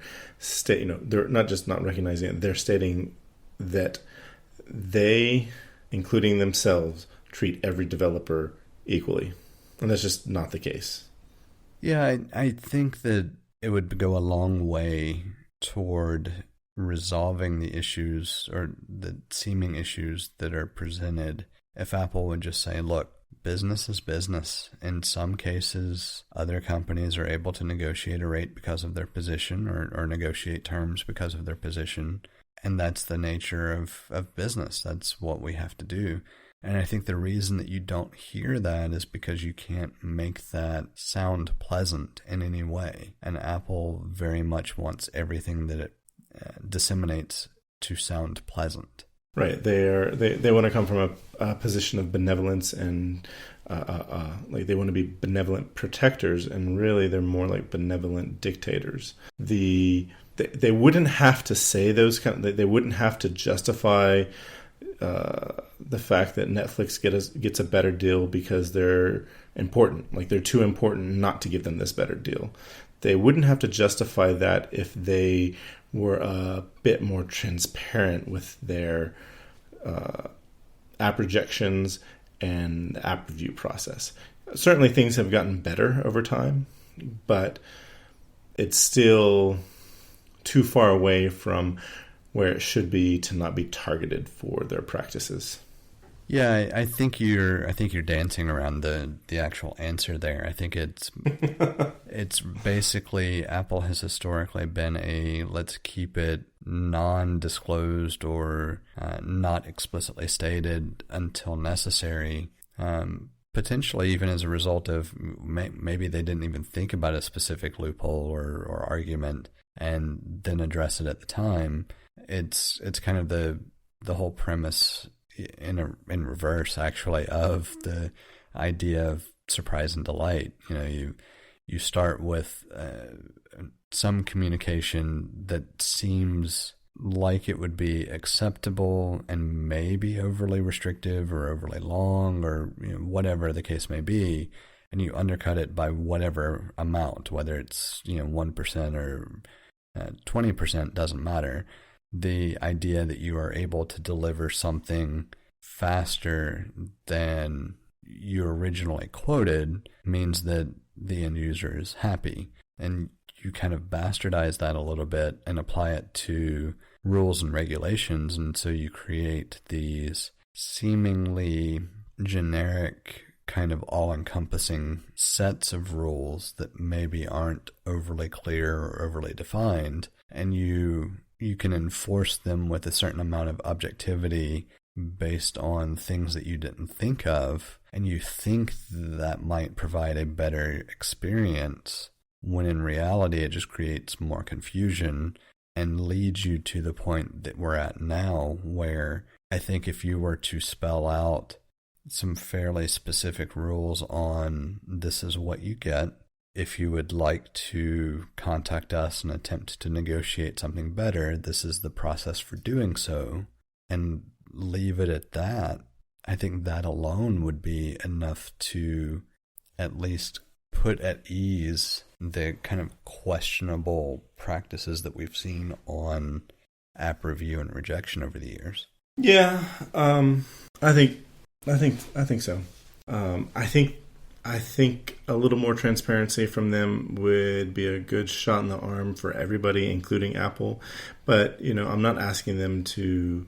they're not just not recognizing it, they're stating that they, including themselves, treat every developer equally. And that's just not the case. Yeah, I think that it would go a long way toward resolving the issues or the seeming issues that are presented if Apple would just say, look, business is business. In some cases, other companies are able to negotiate a rate because of their position or negotiate terms because of their position. And that's the nature of business. That's what we have to do. And I think the reason that you don't hear that is because you can't make that sound pleasant in any way. And Apple very much wants everything that it disseminates to sound pleasant. Right. They want to come from a position of benevolence and like they want to be benevolent protectors, and really they're more like benevolent dictators. They wouldn't have to say those they wouldn't have to justify the fact that Netflix gets a better deal because they're important. Like they're too important not to give them this better deal. They wouldn't have to justify that if they were a bit more transparent with their app rejections and the app review process. Certainly things have gotten better over time, but it's still too far away from where it should be to not be targeted for their practices. Yeah, I think you're dancing around the actual answer there. I think it's basically Apple has historically been a let's keep it non-disclosed or not explicitly stated until necessary. Potentially even as a result of maybe they didn't even think about a specific loophole or argument and then address it at the time. It's kind of the whole premise in reverse, actually, of the idea of surprise and delight. You start with some communication that seems like it would be acceptable and maybe overly restrictive or overly long or whatever the case may be, and you undercut it by whatever amount, whether it's 1% or 20%, doesn't matter. The idea that you are able to deliver something faster than you originally quoted means that the end user is happy. And you kind of bastardize that a little bit and apply it to rules and regulations. And so you create these seemingly generic, kind of all-encompassing sets of rules that maybe aren't overly clear or overly defined. And you can enforce them with a certain amount of objectivity based on things that you didn't think of, and you think that might provide a better experience, when in reality it just creates more confusion and leads you to the point that we're at now, where I think if you were to spell out some fairly specific rules on this is what you get, if you would like to contact us and attempt to negotiate something better, this is the process for doing so, and leave it at that, I think that alone would be enough to at least put at ease the kind of questionable practices that we've seen on app review and rejection over the years. Yeah, I think so. I think a little more transparency from them would be a good shot in the arm for everybody, including Apple. But, I'm not asking them to,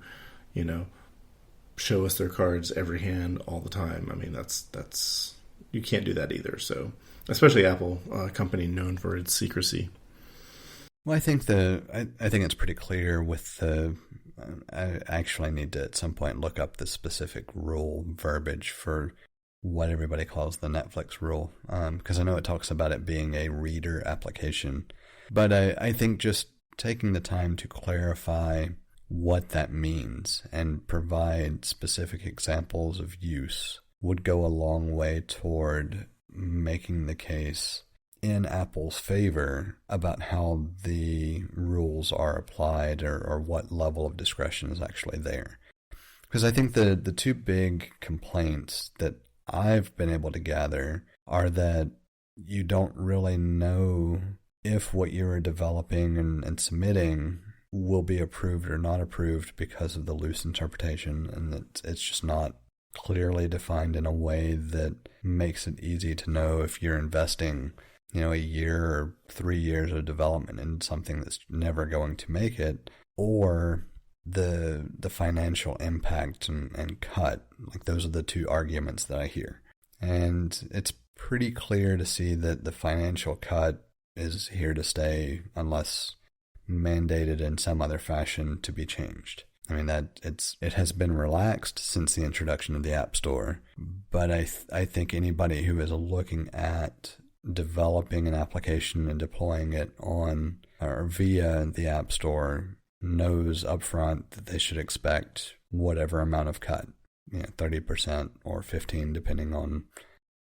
show us their cards every hand all the time. I mean, that's you can't do that either. So, especially Apple, a company known for its secrecy. Well, I think it's pretty clear with the. I actually need to at some point look up the specific rule verbiage for what everybody calls the Netflix rule, because I know it talks about it being a reader application. But I think just taking the time to clarify what that means and provide specific examples of use would go a long way toward making the case in Apple's favor about how the rules are applied or what level of discretion is actually there. Because I think the two big complaints that I've been able to gather are that you don't really know if what you're developing and submitting will be approved or not approved because of the loose interpretation, and that it's just not clearly defined in a way that makes it easy to know if you're investing a year or 3 years of development in something that's never going to make it, or the financial impact and cut. Like, those are the two arguments that I hear. And it's pretty clear to see that the financial cut is here to stay unless mandated in some other fashion to be changed. I mean, it has been relaxed since the introduction of the App Store, but I think anybody who is looking at developing an application and deploying it on or via the App Store knows upfront that they should expect whatever amount of cut, 30% or 15%, depending on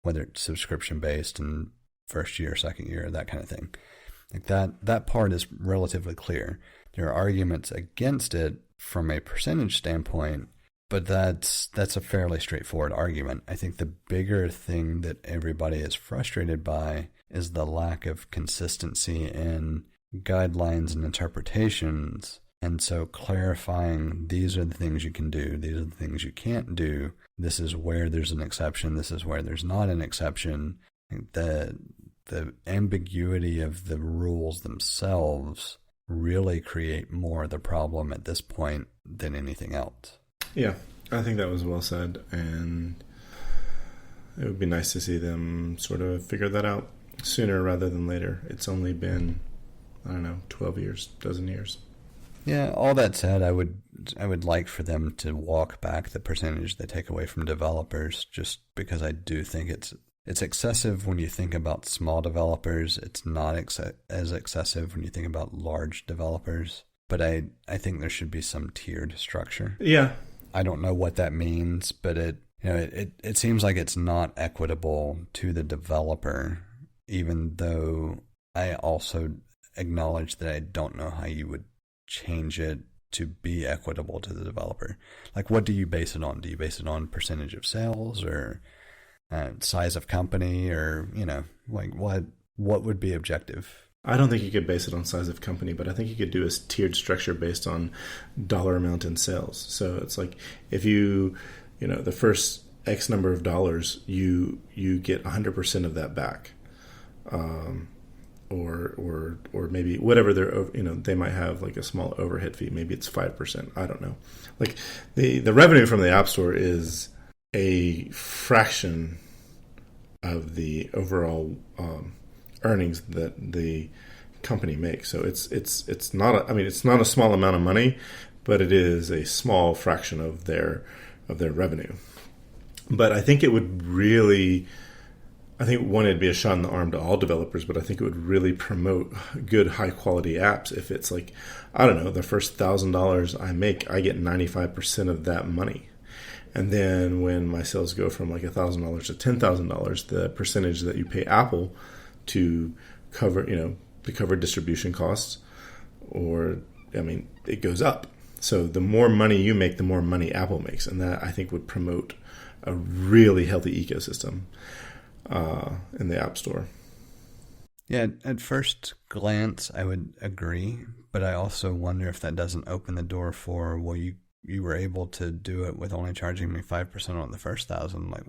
whether it's subscription based and first year, second year, that kind of thing. Like that part is relatively clear. There are arguments against it from a percentage standpoint, but that's a fairly straightforward argument. I think the bigger thing that everybody is frustrated by is the lack of consistency in guidelines and interpretations. And so clarifying, these are the things you can do, these are the things you can't do, this is where there's an exception, this is where there's not an exception. The ambiguity of the rules themselves really create more of the problem at this point than anything else. Yeah, I think that was well said, and it would be nice to see them sort of figure that out sooner rather than later. It's only been, 12 years, dozen years. Yeah, all that said, I would like for them to walk back the percentage they take away from developers, just because I do think it's excessive when you think about small developers. It's not as excessive when you think about large developers. But I think there should be some tiered structure. Yeah, I don't know what that means, but it seems like it's not equitable to the developer, even though I also acknowledge that I don't know how you would change it to be equitable to the developer. Like, what do you base it on? Do you base it on percentage of sales, or size of company, or, like what would be objective? I don't think you could base it on size of company, but I think you could do a tiered structure based on dollar amount in sales. So it's like if the first X number of dollars, you get 100% of that back. Or maybe whatever they might have like a small overhead fee. Maybe it's 5%. I don't know. Like the revenue from the App Store is a fraction of the overall earnings that the company makes. So it's not it's not a small amount of money, but it is a small fraction of their revenue. But I think it would really, it'd be a shot in the arm to all developers, but I think it would really promote good, high quality apps if it's like, I don't know, the first $1,000 I make, I get 95% of that money. And then when my sales go from like $1,000 to $10,000, the percentage that you pay Apple to cover, to cover distribution costs, it goes up. So the more money you make, the more money Apple makes. And that, I think, would promote a really healthy ecosystem in the App Store. Yeah, at first glance, I would agree, but I also wonder if that doesn't open the door for, well, you were able to do it with only charging me 5% on the first 1,000. Like,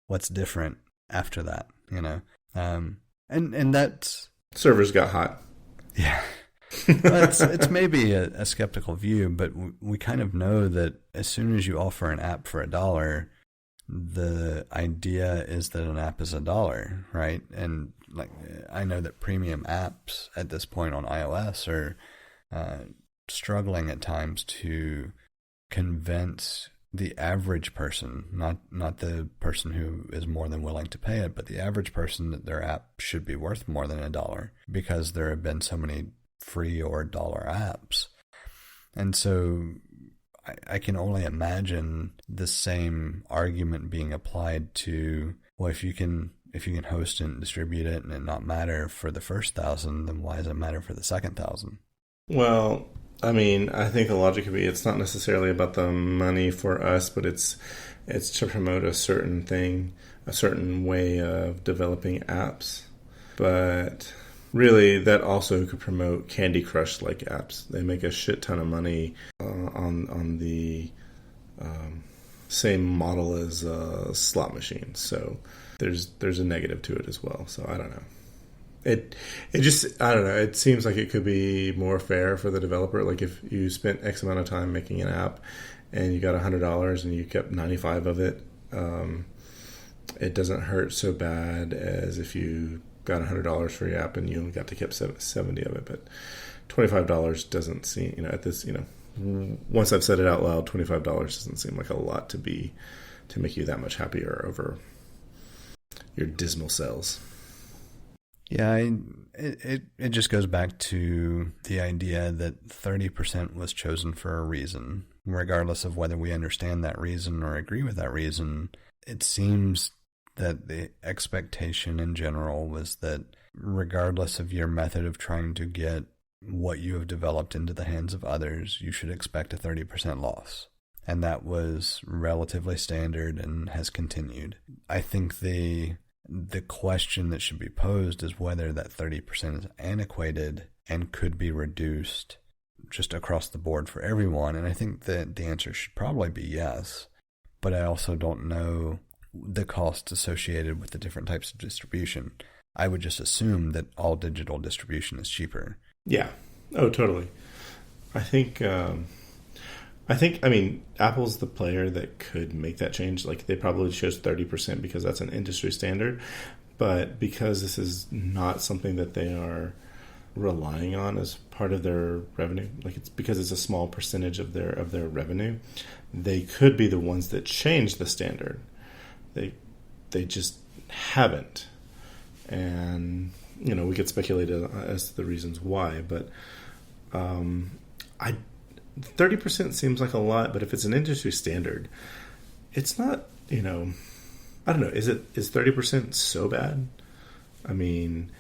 what's different after that? And that's, servers got hot. Yeah. It's maybe a skeptical view, but we kind of know that as soon as you offer an app for $1, the idea is that an app is $1, right? And like, I know that premium apps at this point on iOS are struggling at times to convince the average person, not the person who is more than willing to pay it, but the average person, that their app should be worth more than $1, because there have been so many free or $1 apps. And so I can only imagine the same argument being applied to, well, if you can host and distribute it and it not matter for the first 1,000, then why does it matter for the second 1,000? Well, I think the logic could be, it's not necessarily about the money for us, but it's to promote a certain thing, a certain way of developing apps. But really, that also could promote Candy Crush-like apps. They make a shit ton of money on the same model as slot machines. So there's a negative to it as well. So I don't know. It just, I don't know. It seems like it could be more fair for the developer. Like if you spent X amount of time making an app and you got $100 and you kept 95 of it, it doesn't hurt so bad as if you got $100 for your app and you only got to keep 70 of it. But $25 doesn't seem, at this, once I've said it out loud, $25 doesn't seem like a lot to make you that much happier over your dismal sales. Yeah, it just goes back to the idea that 30% was chosen for a reason. Regardless of whether we understand that reason or agree with that reason, it seems that the expectation in general was that regardless of your method of trying to get what you have developed into the hands of others, you should expect a 30% loss. And that was relatively standard and has continued. I think the question that should be posed is whether that 30% is antiquated and could be reduced just across the board for everyone. And I think that the answer should probably be yes. But I also don't know the costs associated with the different types of distribution. I would just assume that all digital distribution is cheaper. Yeah. Oh, totally. I think Apple's the player that could make that change. Like, they probably chose 30% because that's an industry standard. But because this is not something that they are relying on as part of their revenue, like it's because it's a small percentage of their revenue, they could be the ones that change the standard. They just haven't. And, we could speculate as to the reasons why. But 30% seems like a lot, but if it's an industry standard, it's not, I don't know. Is 30% so bad? I mean,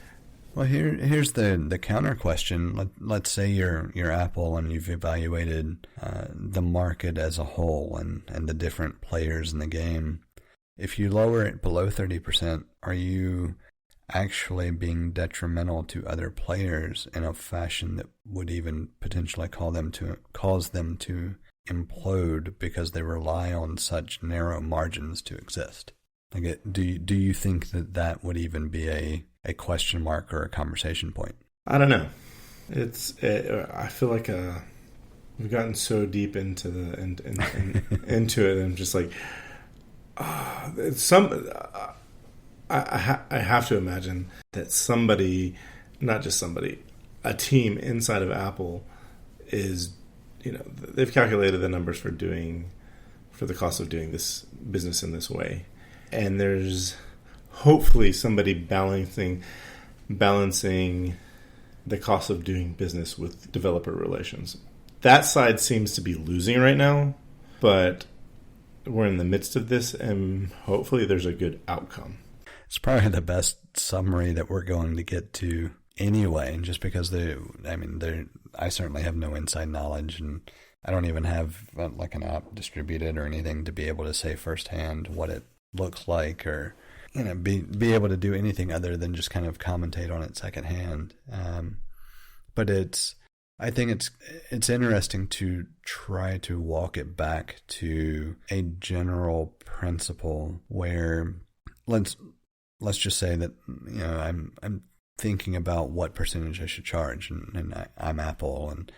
well, here's the counter question. Let's say you're Apple and you've evaluated the market as a whole and the different players in the game. If you lower it below 30%, are you actually being detrimental to other players in a fashion that would even potentially cause them to implode because they rely on such narrow margins to exist? Like, do you think that would even be a question mark or a conversation point? I don't know. I feel like we've gotten so deep into into it, and I'm just like, I have to imagine that somebody, not just somebody, a team inside of Apple is, they've calculated the numbers for the cost of doing this business in this way. And there's hopefully somebody balancing the cost of doing business with developer relations. That side seems to be losing right now, but we're in the midst of this, and hopefully there's a good outcome. It's probably the best summary that we're going to get to anyway, just because I certainly have no inside knowledge, and I don't even have like an app distributed or anything to be able to say firsthand what it looks like, or be able to do anything other than just kind of commentate on it secondhand. But I think it's interesting to try to walk it back to a general principle where let's just say that I'm thinking about what percentage I should charge, and I'm Apple, and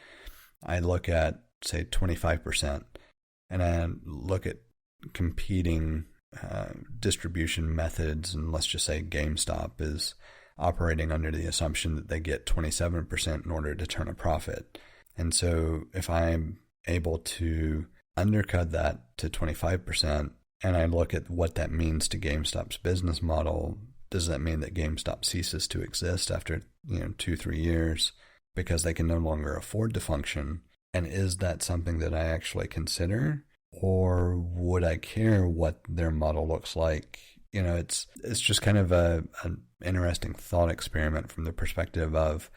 I look at say 25%, and I look at competing distribution methods, and let's just say GameStop is operating under the assumption that they get 27% in order to turn a profit. And so if I'm able to undercut that to 25%, and I look at what that means to GameStop's business model, does that mean that GameStop ceases to exist after 2-3 years because they can no longer afford to function? And is that something that I actually consider? Or would I care what their model looks like? It's just kind of an interesting thought experiment from the perspective of,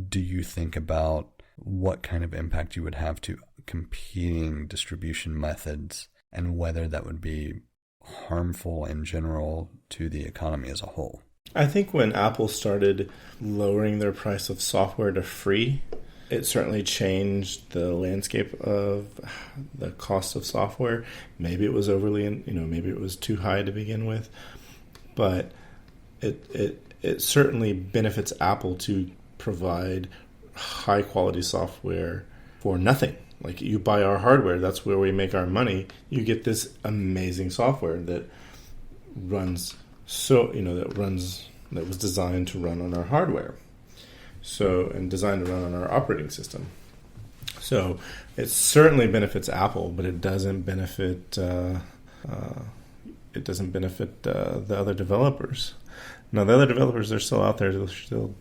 do you think about what kind of impact you would have to competing distribution methods and whether that would be harmful in general to the economy as a whole? I think when Apple started lowering their price of software to free, it certainly changed the landscape of the cost of software. Maybe it was maybe it was too high to begin with, but it certainly benefits Apple to provide high quality software for nothing. Like, you buy our hardware, that's where we make our money. You get this amazing software that runs that was designed to run on our hardware. And designed to run on our operating system. So it certainly benefits Apple, but it doesn't benefit the other developers. Now, the other developers, they're still out there. They're still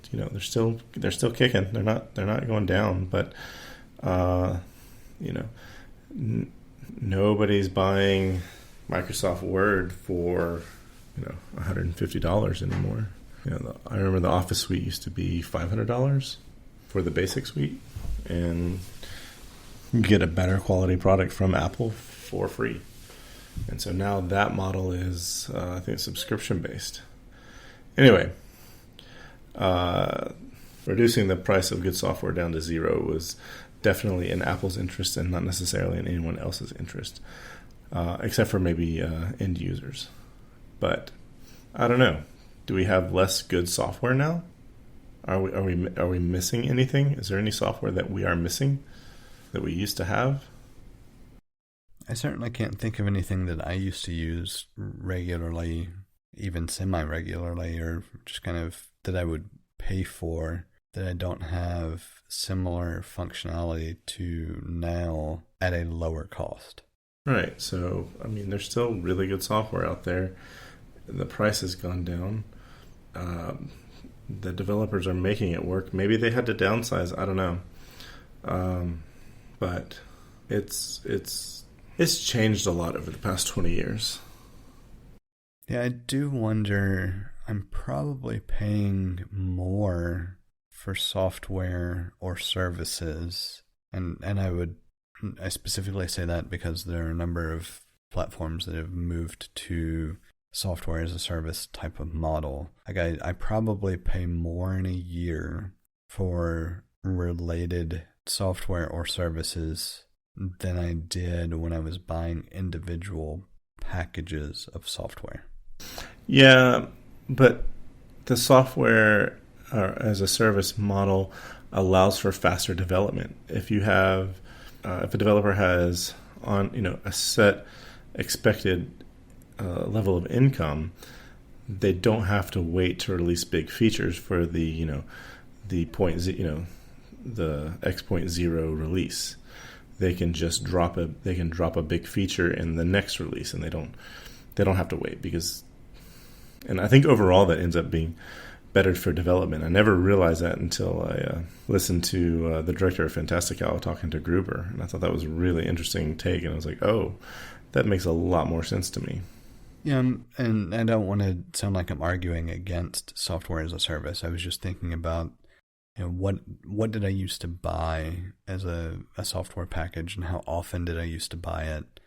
kicking. They're not going down. But nobody's buying Microsoft Word for $150 anymore. I remember the Office suite used to be $500 for the basic suite, and you get a better quality product from Apple for free. And so now that model is, I think, subscription based. Anyway, reducing the price of good software down to zero was definitely in Apple's interest and not necessarily in anyone else's interest, except for maybe end users. But I don't know. Do we have less good software now? Are we missing anything? Is there any software that we are missing that we used to have? I certainly can't think of anything that I used to use regularly, even semi-regularly, or just kind of that I would pay for, that I don't have similar functionality to now at a lower cost. Right. So, there's still really good software out there. The price has gone down. The developers are making it work. Maybe they had to downsize. I don't know. But It's changed a lot over the past 20 years. Yeah, I do wonder, I'm probably paying more for software or services. And I specifically say that because there are a number of platforms that have moved to software as a service type of model. Like I probably pay more in a year for related software or services than I did when I was buying individual packages of software. Yeah, but the software as a service model allows for faster development. If you have, if a developer has a set expected level of income, they don't have to wait to release big features for the X.0 release. They can just drop a big feature in the next release, and they don't have to wait and I think overall that ends up being better for development. I never realized that until I listened to the director of Fantastical talking to Gruber, and I thought that was a really interesting take, and I was like, oh, that makes a lot more sense to me. Yeah, and I don't want to sound like I'm arguing against software as a service. I was just thinking about what did I used to buy as a software package, and how often did I used to buy it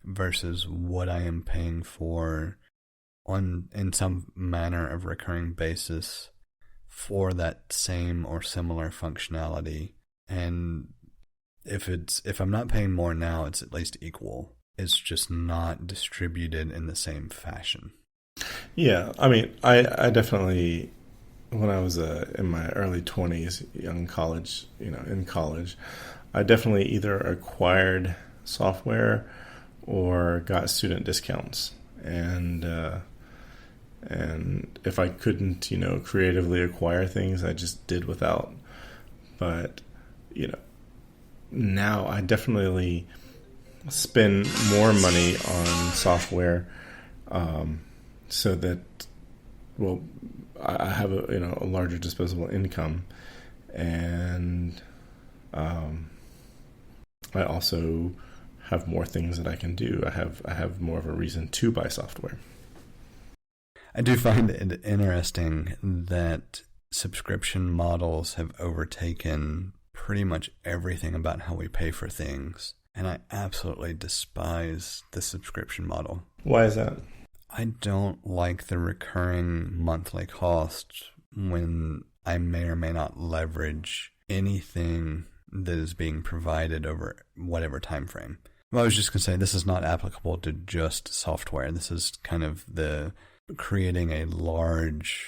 versus what I am paying for in some manner of recurring basis for that same or similar functionality. And if I'm not paying more now, it's at least equal. It's just not distributed in the same fashion. Yeah, I mean, I definitely, when I was in my early 20s, in college, I definitely either acquired software or got student discounts. And if I couldn't, creatively acquire things, I just did without. But, now I definitely spend more money on software, so that, I have a larger disposable income, and I also have more things that I can do. I have more of a reason to buy software. I do find it interesting that subscription models have overtaken pretty much everything about how we pay for things. And I absolutely despise the subscription model. Why is that? I don't like the recurring monthly cost when I may or may not leverage anything that is being provided over whatever time frame. Well, I was just going to say this is not applicable to just software. This is kind of the creating a large,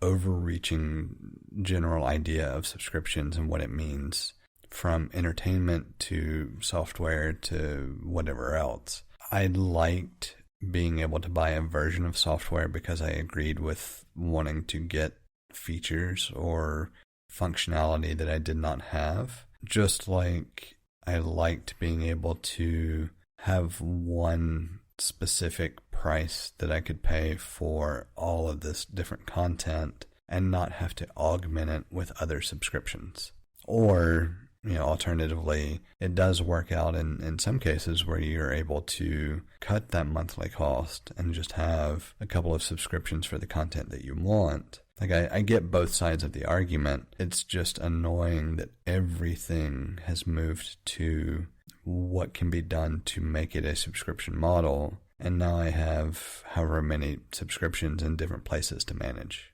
overreaching general idea of subscriptions and what it means, from entertainment to software to whatever else. I liked being able to buy a version of software because I agreed with wanting to get features or functionality that I did not have. Just like I liked being able to have one specific price that I could pay for all of this different content and not have to augment it with other subscriptions. Or, alternatively, it does work out in some cases where you're able to cut that monthly cost and just have a couple of subscriptions for the content that you want. Like, I get both sides of the argument. It's just annoying that everything has moved to what can be done to make it a subscription model. And now I have however many subscriptions in different places to manage.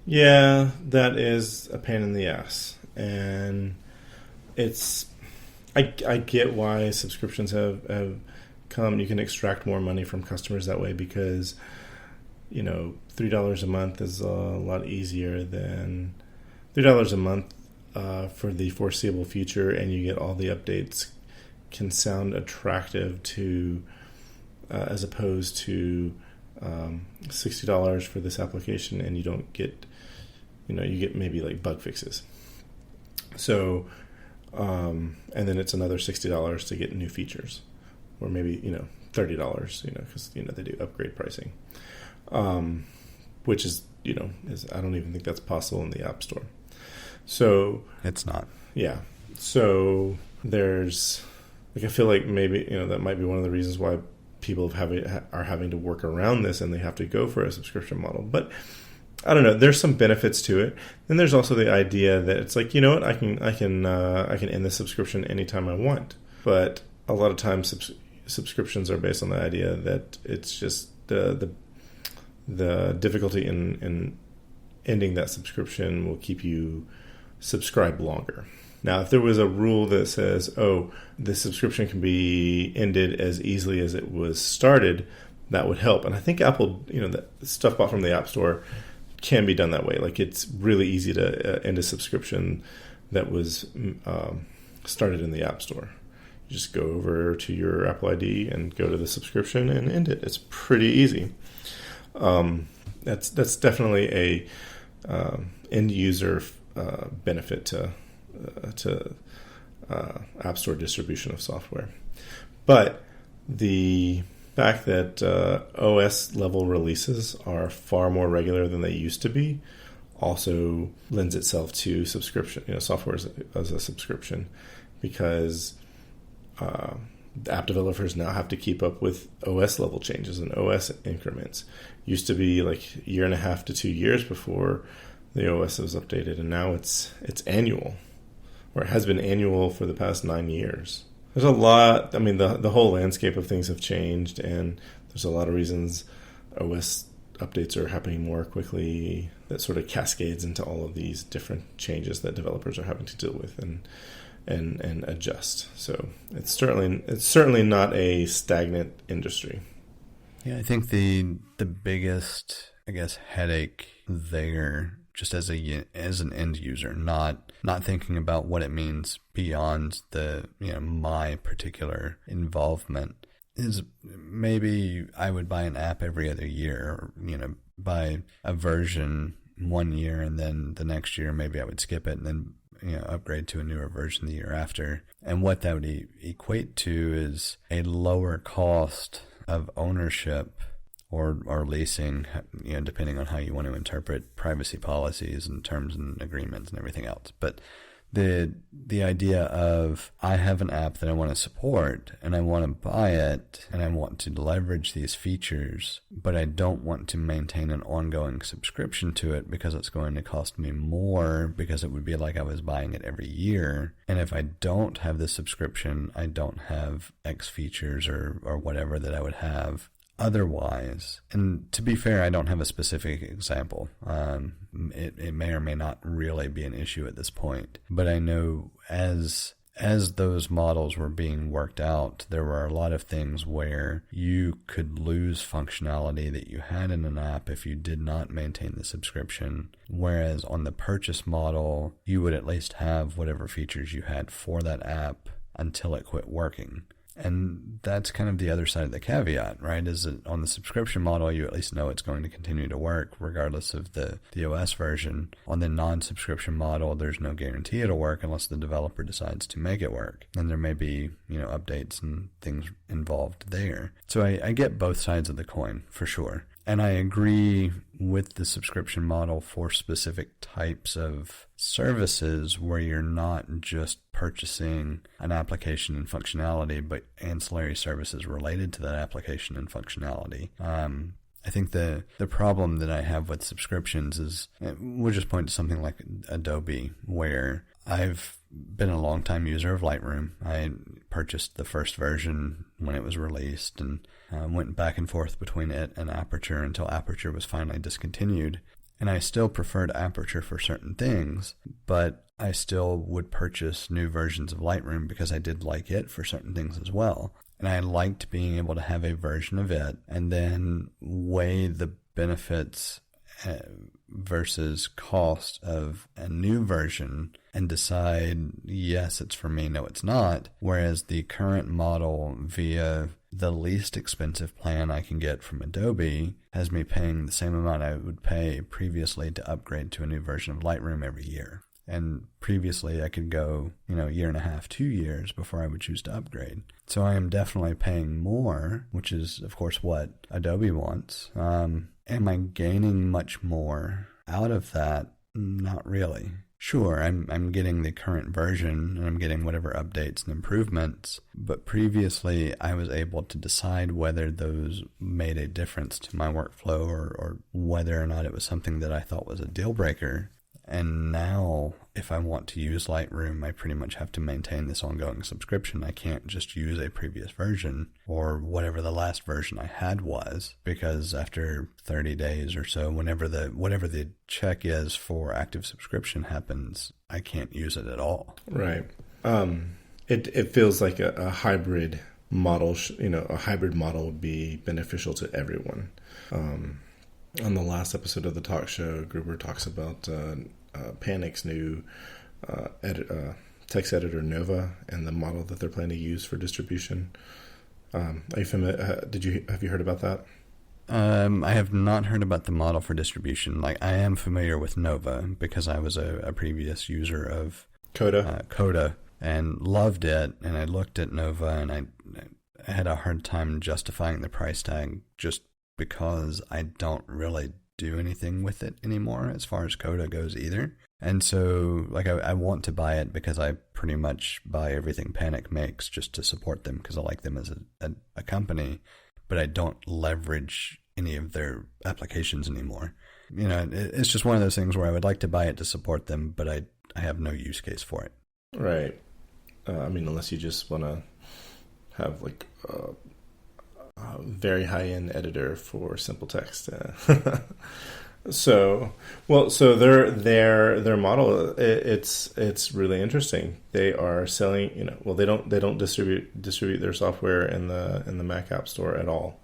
Yeah, that is a pain in the ass. And I get why subscriptions have come. You can extract more money from customers that way because, $3 a month is a lot easier than $3 a month for the foreseeable future, and you get all the updates, can sound attractive to as opposed to $60 for this application, and you don't get, you get maybe like bug fixes. So, and then it's another $60 to get new features, or maybe $30, because they do upgrade pricing, which is I don't even think that's possible in the App Store. So it's not. Yeah. So there's Like I feel like maybe that might be one of the reasons why people are having to work around this, and they have to go for a subscription model. But I don't know. There's some benefits to it. Then there's also the idea that it's like, you know what, I can end the subscription anytime I want. But a lot of times subscriptions are based on the idea that it's just the difficulty in ending that subscription will keep you subscribed longer. Now, if there was a rule that says, oh, the subscription can be ended as easily as it was started, that would help. And I think Apple, the stuff bought from the App Store can be done that way. Like, it's really easy to end a subscription that was started in the App Store. You just go over to your Apple ID and go to the subscription and end it. It's pretty easy. That's definitely a end user benefit to App Store distribution of software. But the fact that OS level releases are far more regular than they used to be also lends itself to subscription, software as a subscription, because app developers now have to keep up with OS level changes and OS increments. Used to be like a year and a half to 2 years before the OS was updated, and now it's annual, or it has been annual for the past 9 years. There's a lot. I mean, the whole landscape of things have changed, and there's a lot of reasons OS updates are happening more quickly. That sort of cascades into all of these different changes that developers are having to deal with and adjust. So it's certainly not a stagnant industry. Yeah, I think the biggest, headache there, just as an end user, not thinking about what it means beyond the my particular involvement, is maybe I would buy an app every other year, or buy a version 1 year, and then the next year maybe I would skip it and then upgrade to a newer version the year after. And what that would equate to is a lower cost of ownership or leasing, depending on how you want to interpret privacy policies and terms and agreements and everything else. But the idea of, I have an app that I want to support and I want to buy it and I want to leverage these features, but I don't want to maintain an ongoing subscription to it because it's going to cost me more, because it would be like I was buying it every year. And if I don't have this subscription, I don't have X features or whatever that I would have otherwise. And to be fair, I don't have a specific example. It may or may not really be an issue at this point. But I know as those models were being worked out, there were a lot of things where you could lose functionality that you had in an app if you did not maintain the subscription. Whereas on the purchase model, you would at least have whatever features you had for that app until it quit working. And that's kind of the other side of the caveat, right? Is that on the subscription model, you at least know it's going to continue to work regardless of the OS version. On the non-subscription model, there's no guarantee it'll work unless the developer decides to make it work. And there may be, updates and things involved there. So I get both sides of the coin for sure. And I agree with the subscription model for specific types of services where you're not just purchasing an application and functionality, but ancillary services related to that application and functionality. I think the problem that I have with subscriptions is, we'll just point to something like Adobe, where I've been a long-time user of Lightroom. I purchased the first version when it was released and went back and forth between it and Aperture until Aperture was finally discontinued. And I still preferred Aperture for certain things, but I still would purchase new versions of Lightroom because I did like it for certain things as well. And I liked being able to have a version of it and then weigh the benefits versus cost of a new version and decide, yes, it's for me, no, it's not. Whereas the current model via the least expensive plan I can get from Adobe has me paying the same amount I would pay previously to upgrade to a new version of Lightroom every year. And previously I could go, a year and a half, 2 years before I would choose to upgrade. So I am definitely paying more, which is, of course, what Adobe wants. Am I gaining much more out of that? Not really. Sure, I'm getting the current version and I'm getting whatever updates and improvements, but previously I was able to decide whether those made a difference to my workflow or whether or not it was something that I thought was a deal breaker. And now, if I want to use Lightroom, I pretty much have to maintain this ongoing subscription. I can't just use a previous version or whatever the last version I had was, because after 30 days or so, whatever the check is for active subscription happens, I can't use it at all. Right. It feels like a hybrid model. A hybrid model would be beneficial to everyone. On the last episode of the talk show, Gruber talks about Panic's new text editor Nova and the model that they're planning to use for distribution. Are you familiar? Have you heard about that? I have not heard about the model for distribution. Like, I am familiar with Nova because I was a previous user of Coda and loved it. And I looked at Nova and I had a hard time justifying the price tag just because I don't really do anything with it anymore as far as Coda goes either. And so, like, I want to buy it because I pretty much buy everything Panic makes just to support them because I like them as a company, but I don't leverage any of their applications anymore. It's just one of those things where I would like to buy it to support them, but I have no use case for it. Right. Unless you just want to have, like, very high-end editor for simple text. So their model, it's really interesting. They are selling, they don't distribute their software in the Mac App Store at all.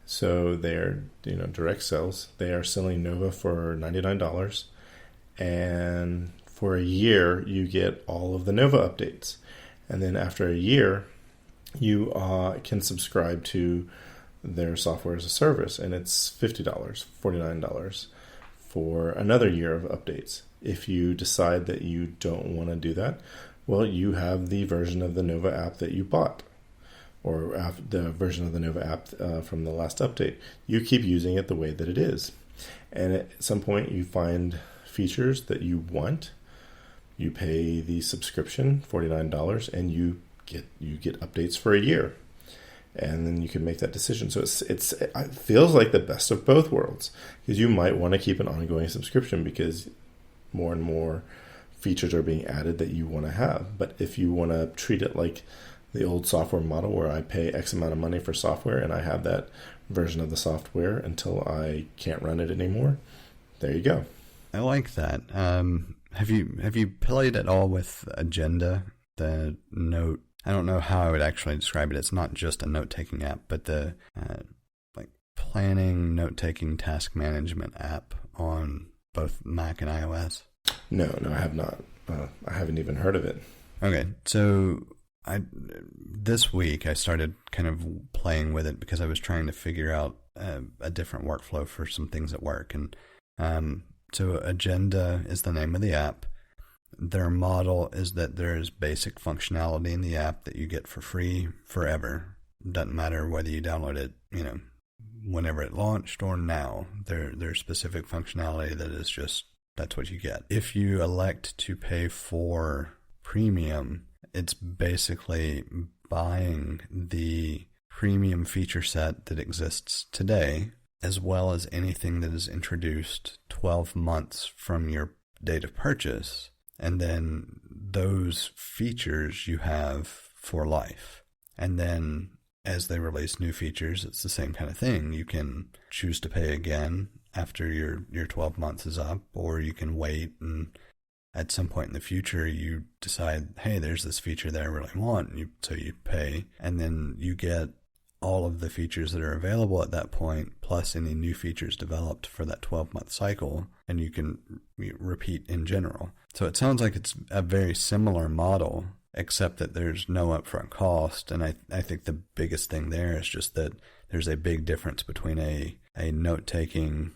So they're direct sales. They are selling Nova for $99, and for a year you get all of the Nova updates, and then after a year you can subscribe to their software as a service, and it's $50, $49 for another year of updates. If you decide that you don't want to do that, well, you have the version of the Nova app that you bought, or the version of the Nova app from the last update. You keep using it the way that it is, and at some point you find features that you want. You pay the subscription, $49, and you get updates for a year, and then you can make that decision. So it feels like the best of both worlds, because you might want to keep an ongoing subscription because more and more features are being added that you want to have. But if you want to treat it like the old software model where I pay X amount of money for software and I have that version of the software until I can't run it anymore, there you go. I like that. Have you played at all with Agenda, the note? I don't know how I would actually describe it. It's not just a note-taking app, but the planning, note-taking, task management app on both Mac and iOS. No, I have not. I haven't even heard of it. Okay, so this week I started kind of playing with it because I was trying to figure out a different workflow for some things at work. And so Agenda is the name of the app. Their model is that there is basic functionality in the app that you get for free forever. Doesn't matter whether you download it, whenever it launched or now. There's specific functionality that is just, that's what you get. If you elect to pay for premium, it's basically buying the premium feature set that exists today, as well as anything that is introduced 12 months from your date of purchase. And then those features you have for life. And then as they release new features, it's the same kind of thing. You can choose to pay again after your 12 months is up, or you can wait and at some point in the future you decide, hey, there's this feature that I really want, so you pay, and then you get all of the features that are available at that point, plus any new features developed for that 12-month cycle, and you can repeat in general. So it sounds like it's a very similar model, except that there's no upfront cost, and I think the biggest thing there is just that there's a big difference between a note-taking,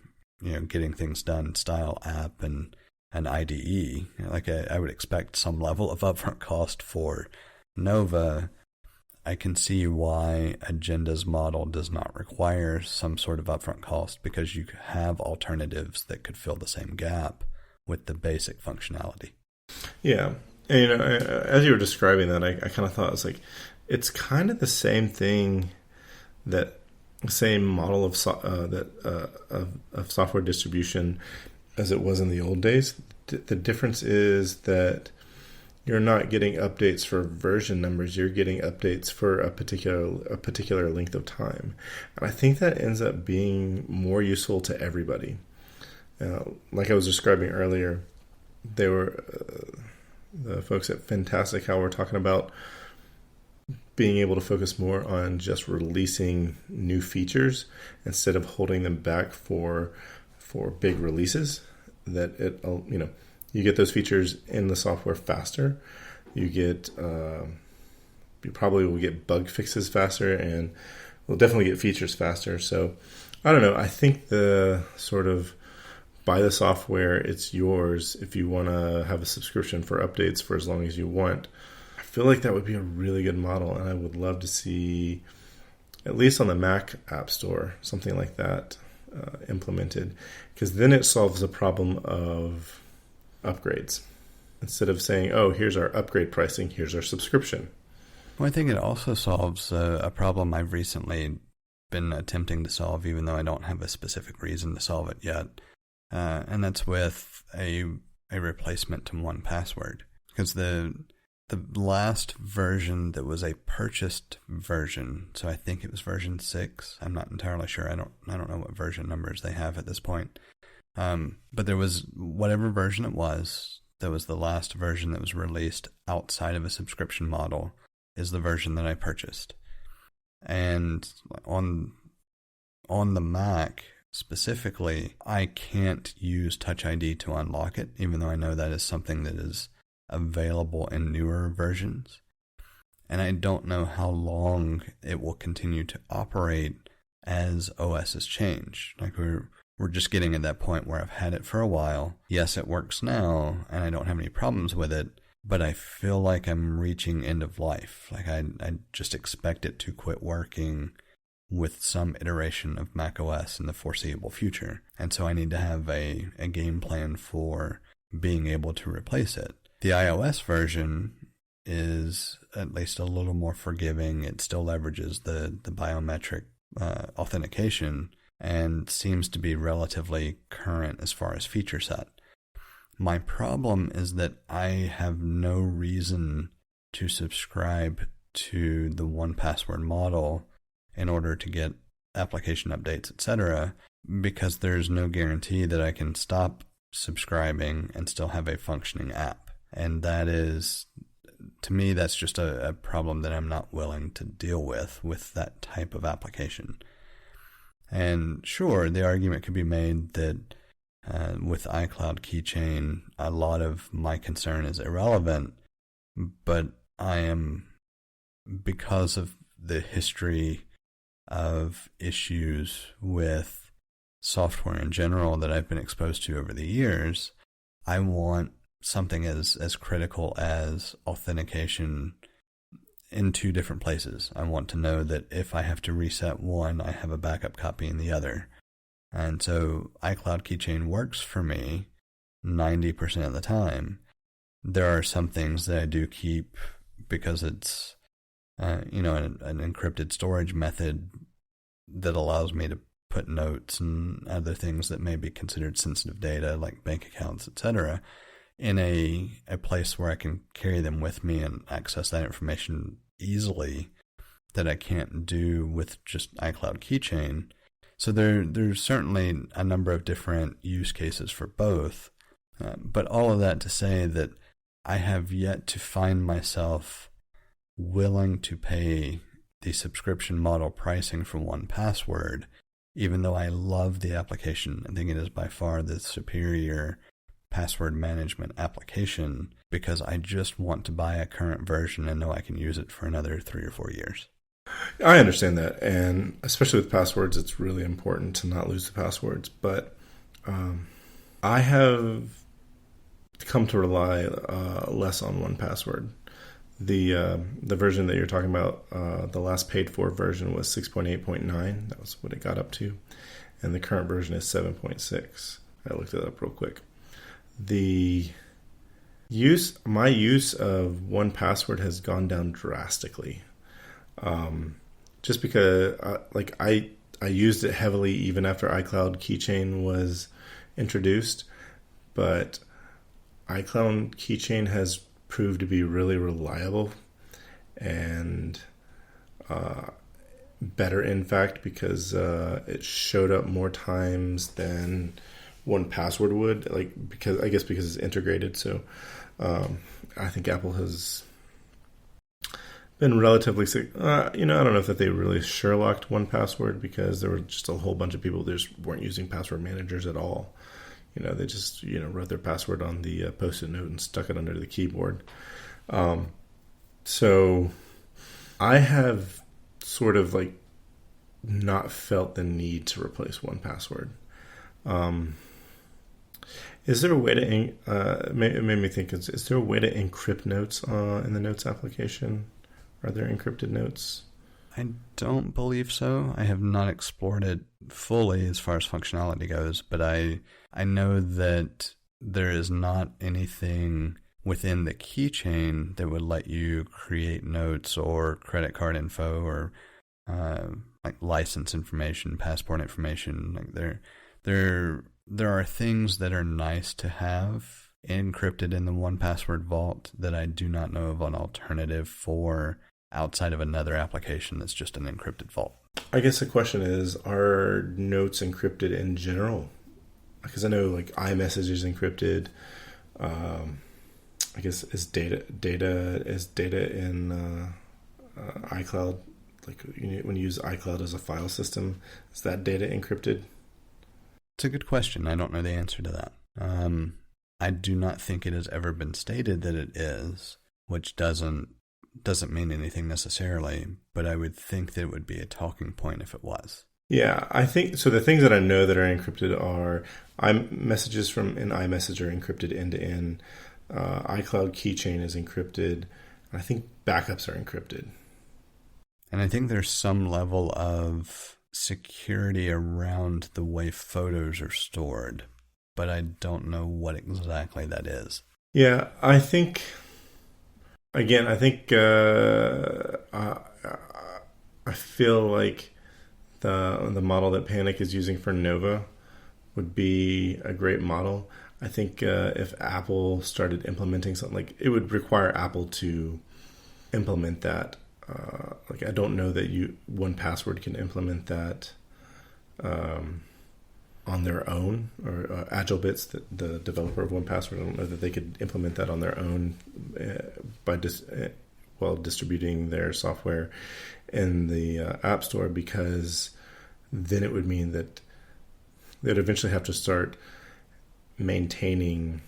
getting things done style app and an IDE. Like I would expect some level of upfront cost for Nova. I can see why Agenda's model does not require some sort of upfront cost, because you have alternatives that could fill the same gap with the basic functionality. Yeah. And, as you were describing that, I kind of thought it's kind of the same thing, that same model of software distribution as it was in the old days. The difference is that you're not getting updates for version numbers. You're getting updates for a particular length of time. And I think that ends up being more useful to everybody. Like I was describing earlier, they were the folks at Fantastic, were talking about being able to focus more on just releasing new features instead of holding them back for big releases. That you get those features in the software faster. You probably will get bug fixes faster, and will definitely get features faster. So I don't know. I think the sort of buy the software, it's yours if you want to have a subscription for updates for as long as you want. I feel like that would be a really good model, and I would love to see, at least on the Mac App Store, something like that implemented, because then it solves the problem of upgrades. Instead of saying, oh, here's our upgrade pricing, here's our subscription. Well, I think it also solves a problem I've recently been attempting to solve, even though I don't have a specific reason to solve it yet. And that's with a replacement to 1Password. Because the last version that was a purchased version, so I think it was version 6. I'm not entirely sure. I don't know what version numbers they have at this point. But there was whatever version it was, that was the last version that was released outside of a subscription model, is the version that I purchased. And on the Mac specifically, I can't use Touch ID to unlock it, even though I know that is something that is available in newer versions. And I don't know how long it will continue to operate as OSs change. Like we're just getting at that point where I've had it for a while. Yes, it works now, and I don't have any problems with it, but I feel like I'm reaching end of life. Like I just expect it to quit working with some iteration of macOS in the foreseeable future. And so I need to have a game plan for being able to replace it. The iOS version is at least a little more forgiving. It still leverages the biometric authentication and seems to be relatively current as far as feature set. My problem is that I have no reason to subscribe to the 1Password model in order to get application updates, etc., because there's no guarantee that I can stop subscribing and still have a functioning app. And that is, to me, that's just a problem that I'm not willing to deal with that type of application. And sure, the argument could be made that with iCloud Keychain, a lot of my concern is irrelevant, but I am, because of the history of issues with software in general that I've been exposed to over the years, I want something as critical as authentication in two different places. I want to know that if I have to reset one, I have a backup copy in the other. And so iCloud Keychain works for me 90% of the time. There are some things that I do keep because it's an encrypted storage method that allows me to put notes and other things that may be considered sensitive data, like bank accounts, etc., in a place where I can carry them with me and access that information easily that I can't do with just iCloud Keychain. So there's certainly a number of different use cases for both. But all of that to say that I have yet to find myself willing to pay the subscription model pricing for 1Password, even though I love the application. I think it is by far the superior password management application, because I just want to buy a current version and know I can use it for another 3 or 4 years. I understand that, and especially with passwords, it's really important to not lose the passwords. But I have come to rely less on 1Password The version that you're talking about, the last paid for version was 6.8.9. That was what it got up to, and the current version is 7.6. I looked it up real quick. My use of 1Password has gone down drastically. Just because I used it heavily even after iCloud Keychain was introduced, but iCloud Keychain has proved to be really reliable and better, in fact, because it showed up more times than 1Password would, because it's integrated. So I think Apple has been relatively I don't know if that they really Sherlocked 1Password, because there were just a whole bunch of people that just weren't using password managers at all. They just wrote their password on the Post-it note and stuck it under the keyboard. So I have sort of not felt the need to replace 1Password. Is there a way to it made me think, is there a way to encrypt notes in the Notes application? Are there encrypted notes? I don't believe so. I have not explored it fully as far as functionality goes, but I know that there is not anything within the keychain that would let you create notes or credit card info or license information, passport information. There are things that are nice to have encrypted in the 1Password vault that I do not know of an alternative for outside of another application that's just an encrypted vault. I guess the question is, are notes encrypted in general? Because I know iMessage is encrypted. I guess is data in iCloud, when you use iCloud as a file system, is that data encrypted? It's a good question. I don't know the answer to that. I do not think it has ever been stated that it is, which doesn't mean anything necessarily, but I would think that it would be a talking point if it was. Yeah, I think so. The things that I know that are encrypted are messages from an iMessage are encrypted end to end. iCloud Keychain is encrypted. I think backups are encrypted. And I think there's some level of security around the way photos are stored, but I don't know what exactly that is. Yeah, I think I feel like the model that Panic is using for Nova would be a great model. I think if Apple started implementing something, it would require Apple to implement that. I don't know that 1Password can implement that on their own, or AgileBits, the developer of 1Password. I don't know that they could implement that on their own while distributing their software in the App Store, because then it would mean that they'd eventually have to start maintaining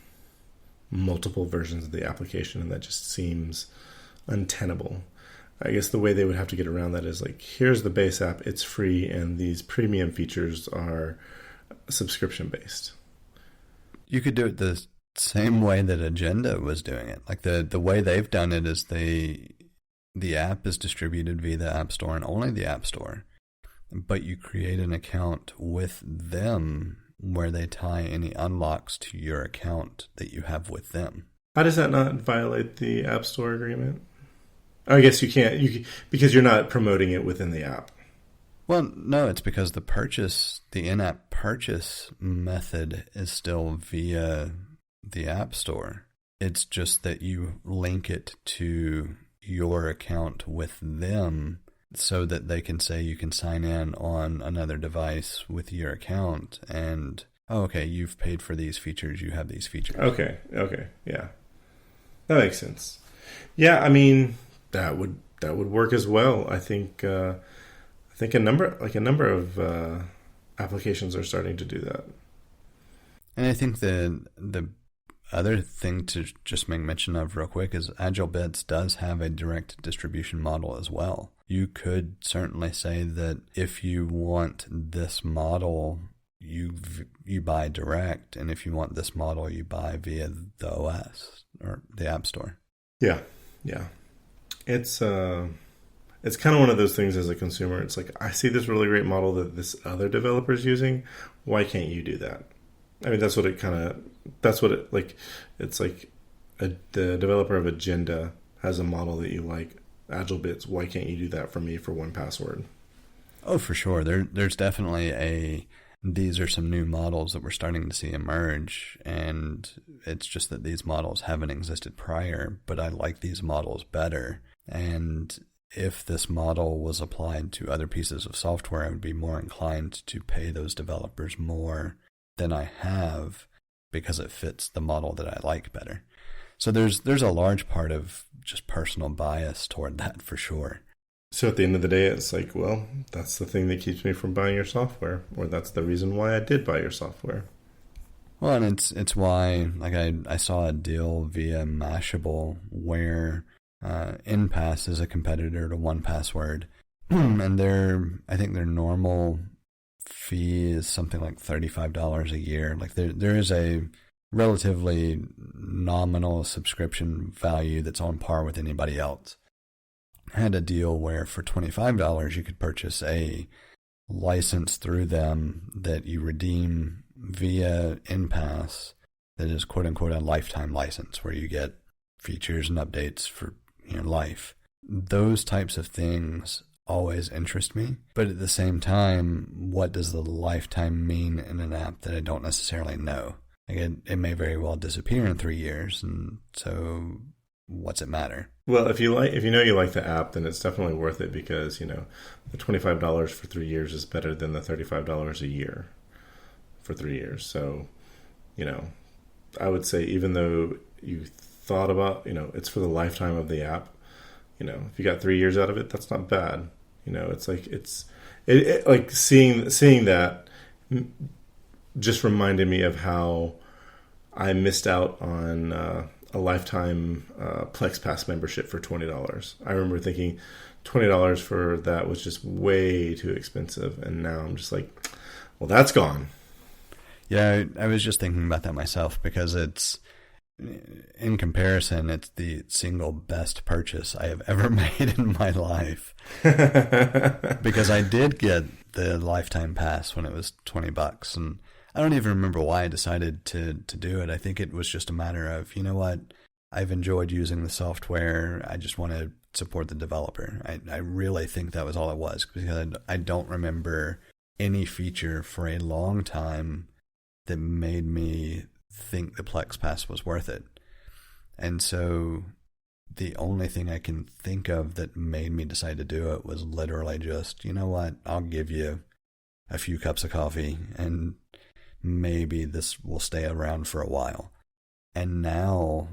multiple versions of the application, and that just seems untenable. I guess the way they would have to get around that is here's the base app, it's free, and these premium features are subscription based. You could do it the same way that Agenda was doing it. The way they've done it is the app is distributed via the App Store and only the App Store, but you create an account with them where they tie any unlocks to your account that you have with them. How does that not violate the App Store agreement? I guess you can't, because you're not promoting it within the app. Well, no, it's because the in-app purchase method is still via the App Store. It's just that you link it to your account with them so that they can say you can sign in on another device with your account and, okay, you've paid for these features, you have these features. Okay, yeah. That makes sense. Yeah, I mean, that would work as well. I think a number of applications are starting to do that. And I think the other thing to just make mention of real quick is AgileBits does have a direct distribution model as well. You could certainly say that if you want this model, you buy direct, and if you want this model, you buy via the OS or the App Store. Yeah. It's it's kind of one of those things as a consumer. It's like, I see this really great model that this other developer is using. Why can't you do that? I mean, that's what it like. It's like the developer of Agenda has a model that you like, AgileBits. Why can't you do that for me for 1Password? Oh, for sure. There's definitely these are some new models that we're starting to see emerge, and it's just that these models haven't existed prior, but I like these models better. And if this model was applied to other pieces of software, I would be more inclined to pay those developers more than I have because it fits the model that I like better. So there's a large part of just personal bias toward that for sure. So at the end of the day, it's like, well, that's the thing that keeps me from buying your software, or that's the reason why I did buy your software. Well, and it's why, like, I saw a deal via Mashable where InPass is a competitor to 1Password, and I think their normal fee is something like $35 a year. Like there is a relatively nominal subscription value that's on par with anybody else. I had a deal where for $25 you could purchase a license through them that you redeem via InPass that is quote unquote a lifetime license where you get features and updates for your life. Those types of things always interest me, but at the same time, what does the lifetime mean in an app that I don't necessarily know? Like it may very well disappear in 3 years, and so what's it matter? Well, if you know you like the app, then it's definitely worth it because, the $25 for 3 years is better than the $35 a year for 3 years. So, I would say even though you thought about, it's for the lifetime of the app, if you got 3 years out of it, that's not bad. It's like like seeing that just reminded me of how I missed out on a lifetime Plex Pass membership for $20. I remember thinking $20 for that was just way too expensive, and now I'm just like, well, that's gone. Yeah, I was just thinking about that myself because in comparison, it's the single best purchase I have ever made in my life. Because I did get the lifetime pass when it was $20, and I don't even remember why I decided to do it. I think it was just a matter of, you know what, I've enjoyed using the software. I just want to support the developer. I really think that was all it was, because I don't remember any feature for a long time that made me think the Plex Pass was worth it. And so the only thing I can think of that made me decide to do it was literally just, you know what, I'll give you a few cups of coffee and maybe this will stay around for a while. And now,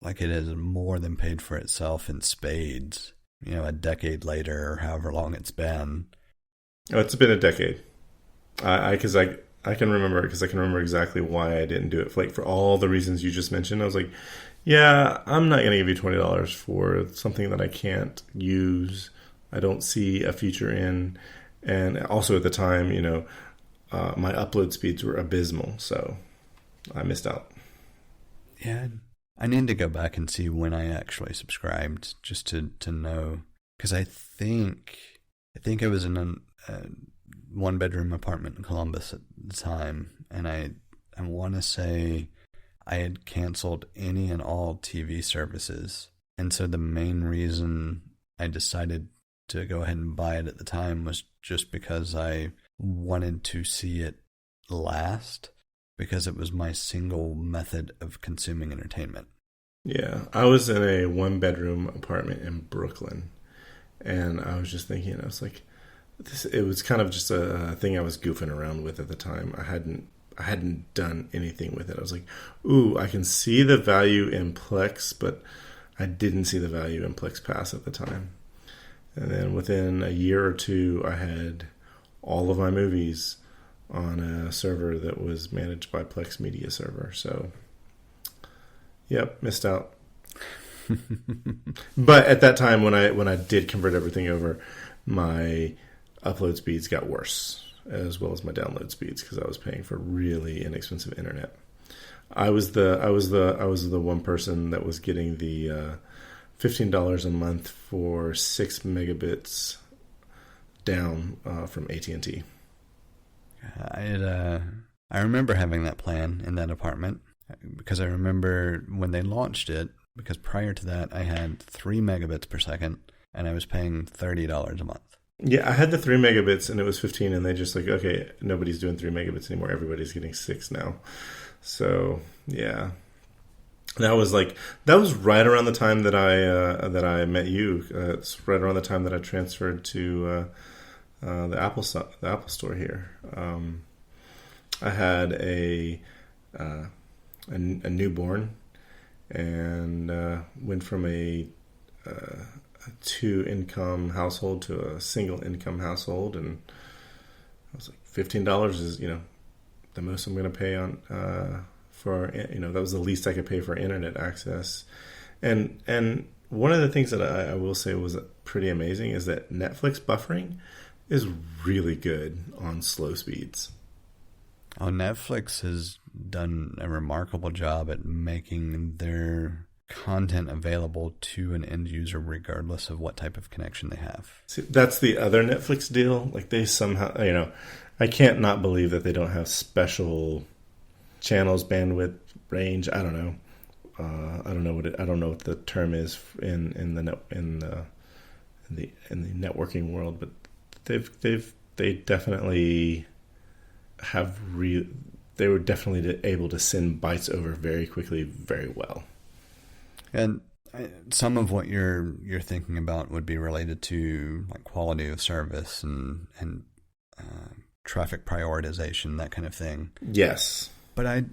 like, it has more than paid for itself in spades, a decade later or however long it's been. Oh, it's been a decade. I can remember exactly why I didn't do it. For all the reasons you just mentioned, I was like, yeah, I'm not going to give you $20 for something that I can't use. I don't see a feature in. And also at the time, my upload speeds were abysmal, so I missed out. Yeah, I need to go back and see when I actually subscribed just to know, because I think I was in a one-bedroom apartment in Columbus at the time, and I want to say I had canceled any and all TV services, and so the main reason I decided to go ahead and buy it at the time was just because I wanted to see it last, because it was my single method of consuming entertainment. Yeah, I was in a one-bedroom apartment in Brooklyn, and I was just thinking, I was like, it was kind of just a thing I was goofing around with at the time. I hadn't done anything with it. I was like, ooh, I can see the value in Plex, but I didn't see the value in Plex Pass at the time. And then within a year or two, I had all of my movies on a server that was managed by Plex Media Server. So, yep, missed out. But at that time, when I did convert everything over, my upload speeds got worse, as well as my download speeds, because I was paying for really inexpensive internet. I was the one person that was getting the $15 a month for 6 megabits down from AT&T. I remember having that plan in that apartment because I remember when they launched it, because prior to that I had 3 megabits per second and I was paying $30 a month. Yeah, I had the 3 megabits and it was 15, and they just like, okay, nobody's doing 3 megabits anymore. Everybody's getting 6 now. So yeah, that was right around the time that I met you. It's right around the time that I transferred to the Apple Store here. I had a newborn and went from a 2-income household to a single income household, and I was like, $15 is the most I'm going to pay on for that was the least I could pay for internet access, and one of the things that I will say was pretty amazing is that Netflix buffering is really good on slow speeds. Oh, Netflix has done a remarkable job at making their content available to an end user regardless of what type of connection they have. See, that's the other Netflix deal. Like, they somehow, I can't not believe that they don't have special channels, bandwidth, range. I don't know. I don't know what the term is in the networking world, but they definitely have they were definitely able to send bytes over very quickly, very well. And some of what you're thinking about would be related to like quality of service and traffic prioritization, that kind of thing. Yes, but I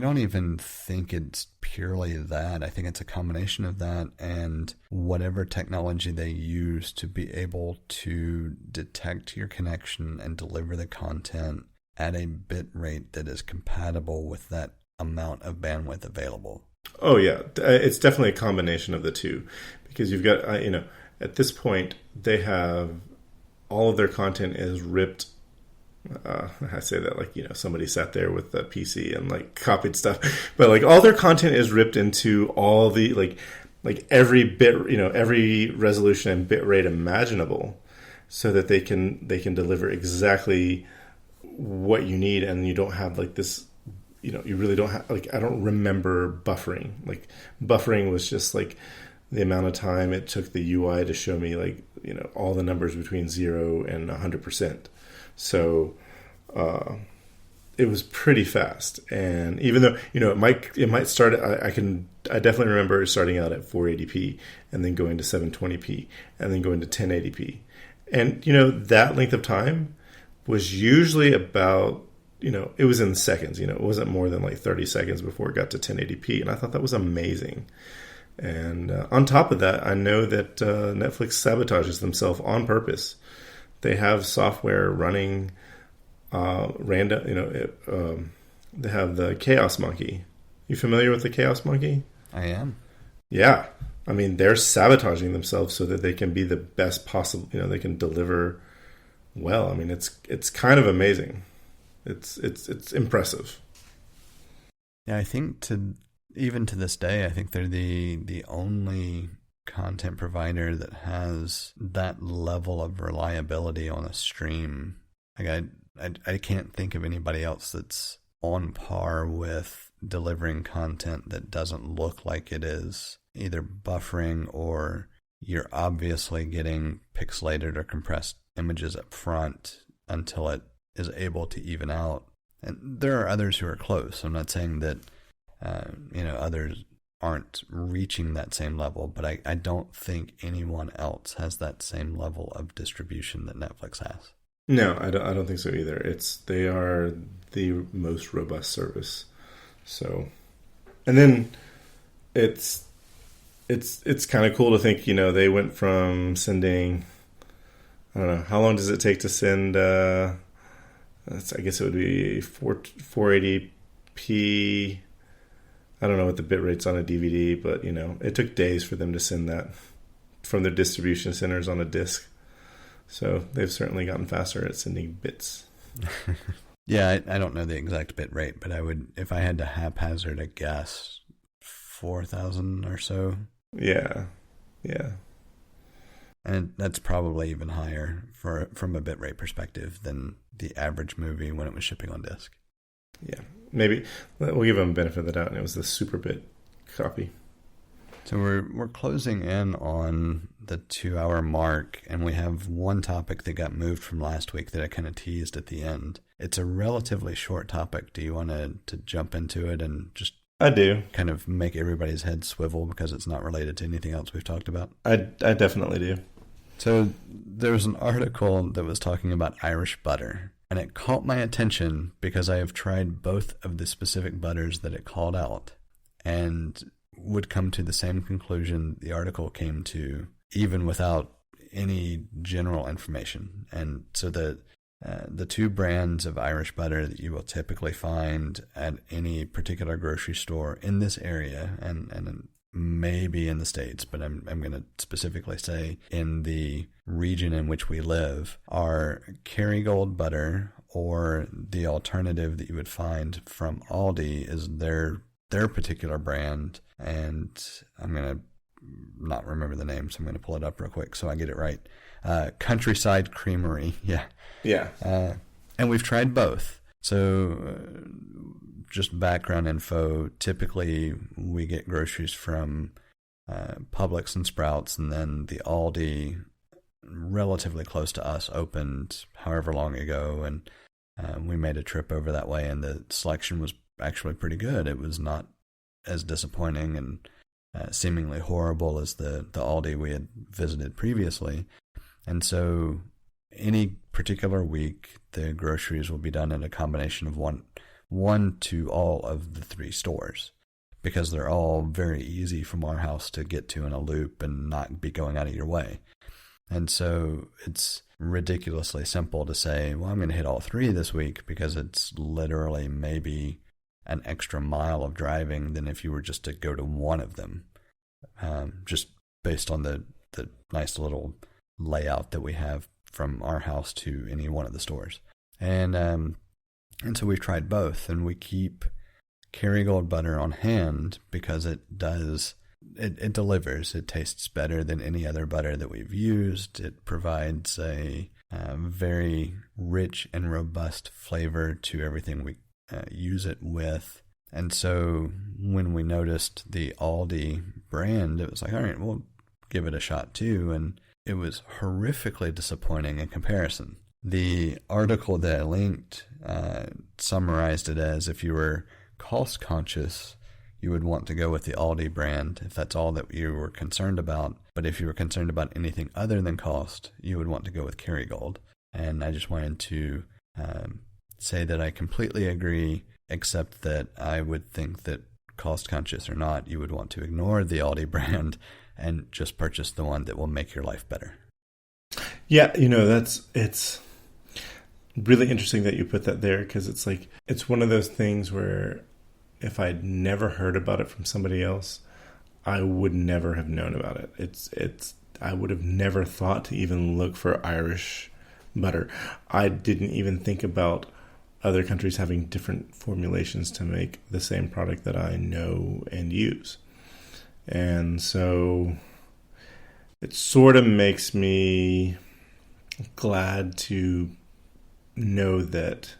don't even think it's purely that. I think it's a combination of that and whatever technology they use to be able to detect your connection and deliver the content at a bit rate that is compatible with that amount of bandwidth available. Oh yeah, it's definitely a combination of the two, because you've got at this point they have all of their content is ripped. I say that like somebody sat there with a PC and like copied stuff, but like all their content is ripped into all the like every bit, every resolution and bit rate imaginable, so that they can deliver exactly what you need, and you don't have like this. You really don't have, like, I don't remember buffering. Like, buffering was just like the amount of time it took the UI to show me like, all the numbers between 0 and 100%. So, it was pretty fast. And even though, it might start, I definitely remember starting out at 480p and then going to 720p and then going to 1080p. And, that length of time was usually about, it was in seconds, it wasn't more than like 30 seconds before it got to 1080p. And I thought that was amazing. And on top of that, I know that Netflix sabotages themselves on purpose. They have software running random, they have the Chaos Monkey. You familiar with the Chaos Monkey? I am. Yeah. I mean, they're sabotaging themselves so that they can be the best possible, they can deliver well. I mean, it's kind of amazing. It's impressive. Yeah, I think even to this day, I think they're the only content provider that has that level of reliability on a stream. Like I can't think of anybody else that's on par with delivering content that doesn't look like it is either buffering or you're obviously getting pixelated or compressed images up front until it is able to even out. And there are others who are close. I'm not saying that others aren't reaching that same level, but I don't think anyone else has that same level of distribution that Netflix has. No, I don't think so either. They are the most robust service. So, and then it's kind of cool to think, they went from sending, I don't know, how long does it take to send, I guess it would be 480p. I don't know what the bit rate's on a DVD, but it took days for them to send that from their distribution centers on a disc. So they've certainly gotten faster at sending bits. Yeah, I don't know the exact bit rate, but I would, if I had to haphazard a guess, 4,000 or so Yeah. Yeah. And that's probably even higher from a bitrate perspective than the average movie when it was shipping on disc. Yeah. Maybe we'll give them a benefit of the doubt, and it was the super bit copy. So we're closing in on the 2 hour mark, and we have one topic that got moved from last week that I kind of teased at the end. It's a relatively short topic. Do you want to jump into it and just I do. kind of make everybody's head swivel because it's not related to anything else we've talked about? I definitely do. So there was an article that was talking about Irish butter, and it caught my attention because I have tried both of the specific butters that it called out and would come to the same conclusion the article came to, even without any general information. And so the two brands of Irish butter that you will typically find at any particular grocery store in this area, and maybe in the States, but I'm going to specifically say in the region in which we live, are Kerrygold butter, or the alternative that you would find from Aldi is their particular brand, and I'm going to not remember the name, so I'm going to pull it up real quick so I get it right. Countryside Creamery, yeah. Yeah. And we've tried both. So just background info, typically we get groceries from Publix and Sprouts, and then the Aldi, relatively close to us, opened however long ago, and we made a trip over that way, and the selection was actually pretty good. It was not as disappointing and seemingly horrible as the Aldi we had visited previously. And so any particular week, the groceries will be done in a combination of one to all of the three stores, because they're all very easy from our house to get to in a loop and not be going out of your way. And so it's ridiculously simple to say, well, I'm going to hit all three this week, because it's literally maybe an extra mile of driving than if you were just to go to one of them, just based on the nice little layout that we have from our house to any one of the stores. And so we've tried both, and we keep Kerrygold butter on hand because it delivers. It tastes better than any other butter that we've used. It provides a very rich and robust flavor to everything we use it with. And so when we noticed the Aldi brand, it was like, all right, we'll give it a shot too. And it was horrifically disappointing in comparison. The article that I linked summarized it as, if you were cost conscious, you would want to go with the Aldi brand if that's all that you were concerned about. But if you were concerned about anything other than cost, you would want to go with Kerrygold. And I just wanted to say that I completely agree, except that I would think that cost conscious or not, you would want to ignore the Aldi brand and just purchase the one that will make your life better. Yeah, it's really interesting that you put that there, because it's like, it's one of those things where if I'd never heard about it from somebody else, I would never have known about it. I would have never thought to even look for Irish butter. I didn't even think about other countries having different formulations to make the same product that I know and use. And so it sort of makes me glad to know that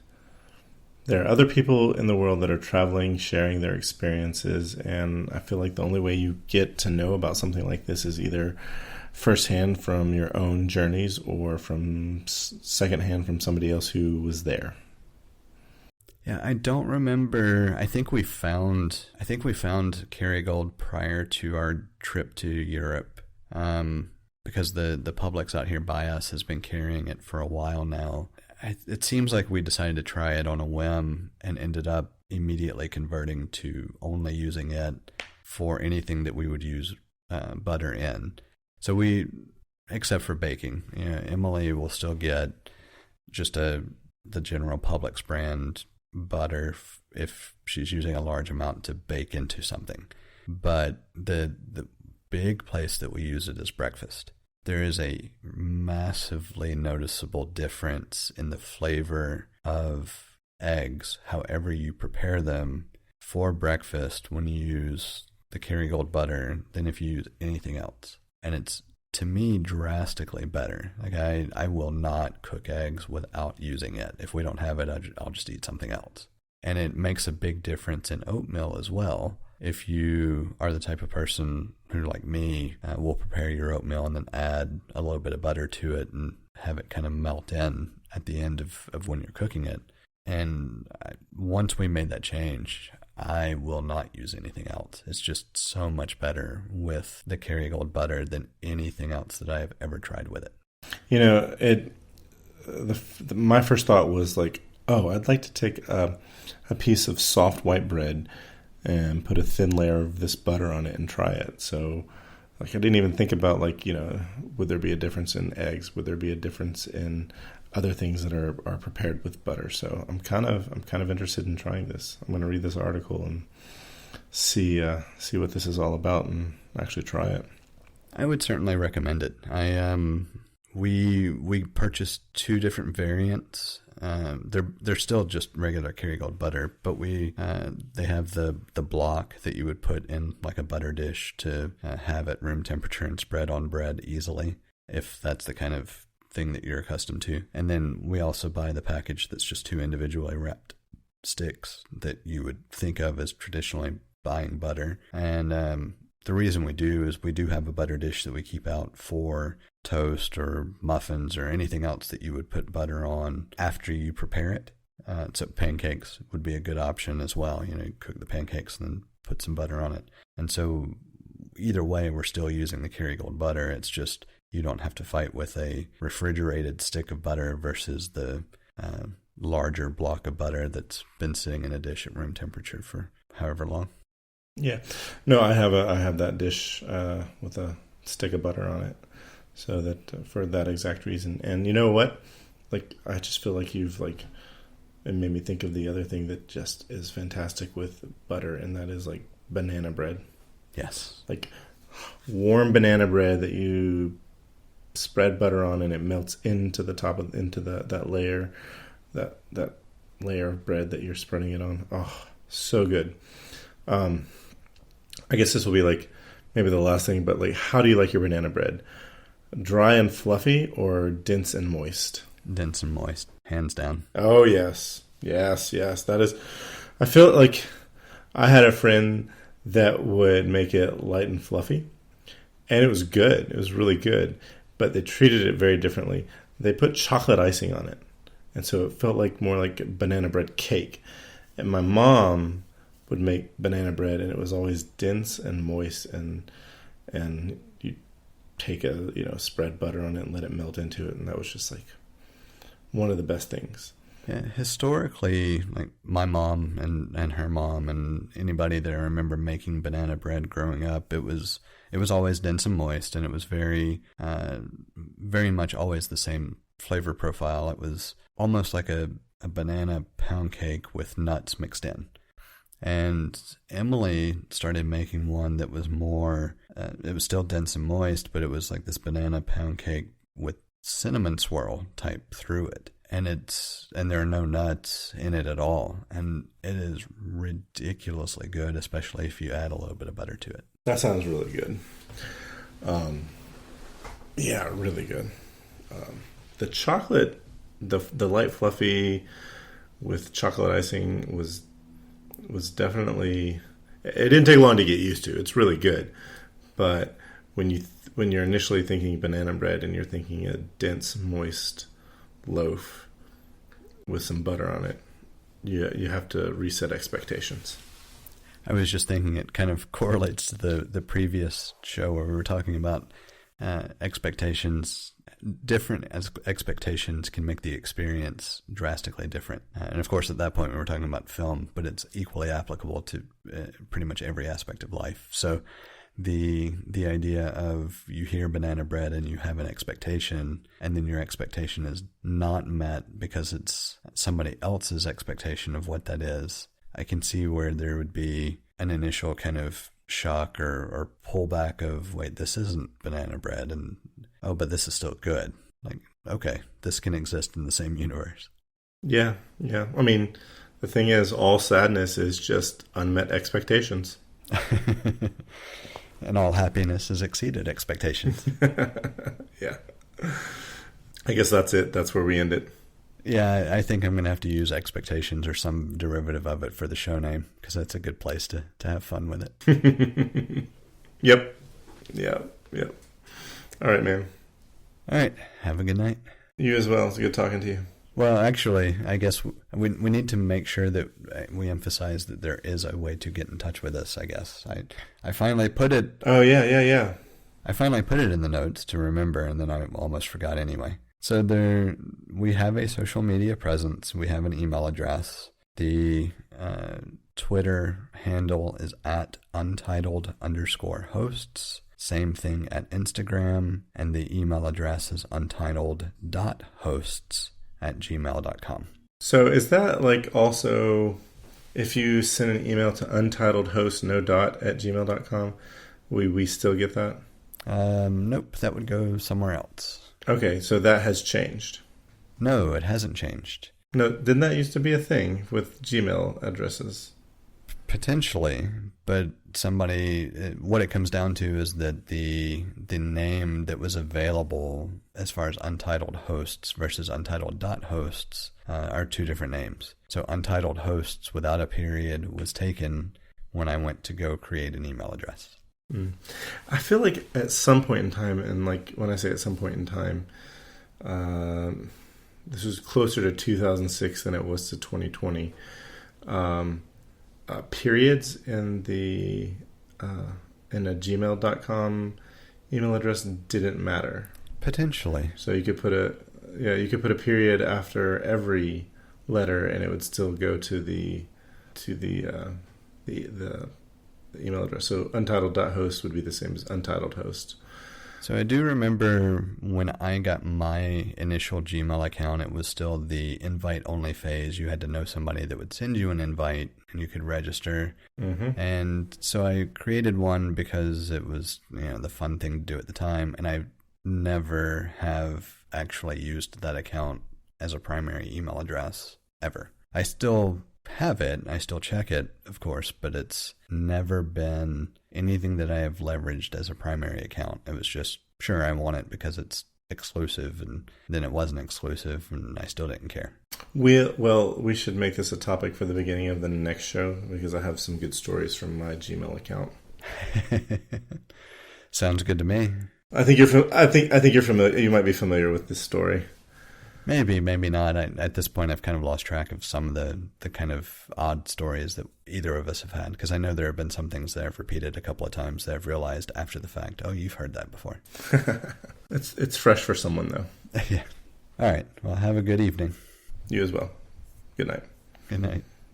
there are other people in the world that are traveling, sharing their experiences, and I feel like the only way you get to know about something like this is either firsthand from your own journeys or from secondhand from somebody else who was there. Yeah, I don't remember. I think we found Kerrygold prior to our trip to Europe, because the Publix out here by us has been carrying it for a while now. It seems like we decided to try it on a whim and ended up immediately converting to only using it for anything that we would use butter in. So except for baking, Emily will still get just the general Publix brand butter if she's using a large amount to bake into something. But the big place that we use it is breakfast. There is a massively noticeable difference in the flavor of eggs, however you prepare them, for breakfast when you use the Kerrygold butter than if you use anything else. And it's, to me, drastically better. Like I will not cook eggs without using it. If we don't have it, I'll just eat something else. And it makes a big difference in oatmeal as well. If you are the type of person who, like me, will prepare your oatmeal and then add a little bit of butter to it and have it kind of melt in at the end of when you're cooking it. And once we made that change, I will not use anything else. It's just so much better with the Kerrygold butter than anything else that I have ever tried with it. You know, my first thought was like, oh, I'd like to take a piece of soft white bread and put a thin layer of this butter on it and try it. So, like, I didn't even think about, like, you know, would there be a difference in eggs? Would there be a difference in other things that are prepared with butter? So I'm kind of interested in trying this. I'm going to read this article and see what this is all about and actually try it. I would certainly recommend it. We purchased 2 different variants. They're still just regular Kerrygold butter, but they have the block that you would put in like a butter dish to have at room temperature and spread on bread easily, if that's the kind of thing that you're accustomed to. And then we also buy the package that's just 2 individually wrapped sticks that you would think of as traditionally buying butter. And the reason we do is we do have a butter dish that we keep out for toast or muffins or anything else that you would put butter on after you prepare it. So pancakes would be a good option as well. You know, you cook the pancakes and then put some butter on it. And so either way, we're still using the Kerrygold butter. It's just you don't have to fight with a refrigerated stick of butter versus the larger block of butter that's been sitting in a dish at room temperature for however long. Yeah, no, I have that dish with a stick of butter on it, so that for that exact reason. And you know what? Like, I just feel like you've like, it made me think of the other thing that just is fantastic with butter, and that is like banana bread. Yes, like warm banana bread that you spread butter on, and it melts into the top of that layer of bread that you're spreading it on. Oh, so good. I guess this will be like maybe the last thing, but like, how do you like your banana bread? Dry and fluffy or dense and moist? Dense and moist, hands down. Oh, yes. That is, I feel like I had a friend that would make it light and fluffy, and it was good. It was really good, but they treated it very differently. They put chocolate icing on it, and so it felt like more like banana bread cake. And my mom would make banana bread, and it was always dense and moist, and you take spread butter on it and let it melt into it, and that was just like one of the best things. Yeah, historically, like my mom and her mom and anybody that I remember making banana bread growing up, it was always dense and moist, and it was very much always the same flavor profile. It was almost like a banana pound cake with nuts mixed in. And Emily started making one that was more, it was still dense and moist, but it was like this banana pound cake with cinnamon swirl type through it. And there are no nuts in it at all. And it is ridiculously good, especially if you add a little bit of butter to it. That sounds really good. Yeah, really good. The chocolate, the light fluffy with chocolate icing was definitely, it didn't take long to get used to. It's really good. But when you're initially thinking banana bread and you're thinking a dense, moist loaf with some butter on it, you have to reset expectations. I was just thinking it kind of correlates to the previous show where we were talking about expectations. Different expectations can make the experience drastically different. And of course, at that point, we were talking about film, but it's equally applicable to pretty much every aspect of life. So the idea of you hear banana bread and you have an expectation, and then your expectation is not met because it's somebody else's expectation of what that is. I can see where there would be an initial kind of shock or pullback of, wait, this isn't banana bread, and oh, but this is still good. Like, okay, this can exist in the same universe. Yeah. I mean, the thing is, all sadness is just unmet expectations. And all happiness has exceeded expectations. Yeah. I guess that's it. That's where we end it. Yeah, I think I'm going to have to use expectations or some derivative of it for the show name, because that's a good place to have fun with it. Yep. Yeah. Yep. All right, man. All right. Have a good night. You as well. It's good talking to you. Well, actually, I guess we need to make sure that we emphasize that there is a way to get in touch with us, I guess. I finally put it... Oh, yeah. I finally put it in the notes to remember, and then I almost forgot anyway. So we have a social media presence. We have an email address. The Twitter handle is at untitled_hosts. Same thing at Instagram. And the email address is untitled.hosts@gmail.com. So is that like also, if you send an email to untitledhost, no dot, @gmail.com, we still get that? Nope, that would go somewhere else. Okay, so that has changed. No, it hasn't changed. No, didn't that used to be a thing with Gmail addresses? Potentially, but what it comes down to is that the name that was available as far as untitled hosts versus untitled.hosts are two different names. So untitled hosts without a period was taken when I went to go create an email address. I feel like at some point in time, and like when I say at some point in time, this was closer to 2006 than it was to 2020. Periods in a gmail.com email address didn't matter. Potentially. So you could put a period after every letter, and it would still go to the email address. So untitled.host would be the same as untitled host. So I do remember when I got my initial Gmail account, it was still the invite-only phase. You had to know somebody that would send you an invite, and you could register. Mm-hmm. And so I created one because it was, the fun thing to do at the time, and I never have actually used that account as a primary email address ever. I still have it, I still check it, of course, but it's never been anything that I have leveraged as a primary account. It was just, sure, I want it because it's exclusive, and then it wasn't exclusive, and I still didn't care. We should make this a topic for the beginning of the next show, because I have some good stories from my Gmail account. Sounds good to me. I think you're familiar. You might be familiar with this story. Maybe, maybe not. At this point, I've kind of lost track of some of the kind of odd stories that either of us have had, because I know there have been some things that I've repeated a couple of times that I've realized after the fact, oh, you've heard that before. It's fresh for someone, though. Yeah. All right. Well, have a good evening. You as well. Good night. Good night.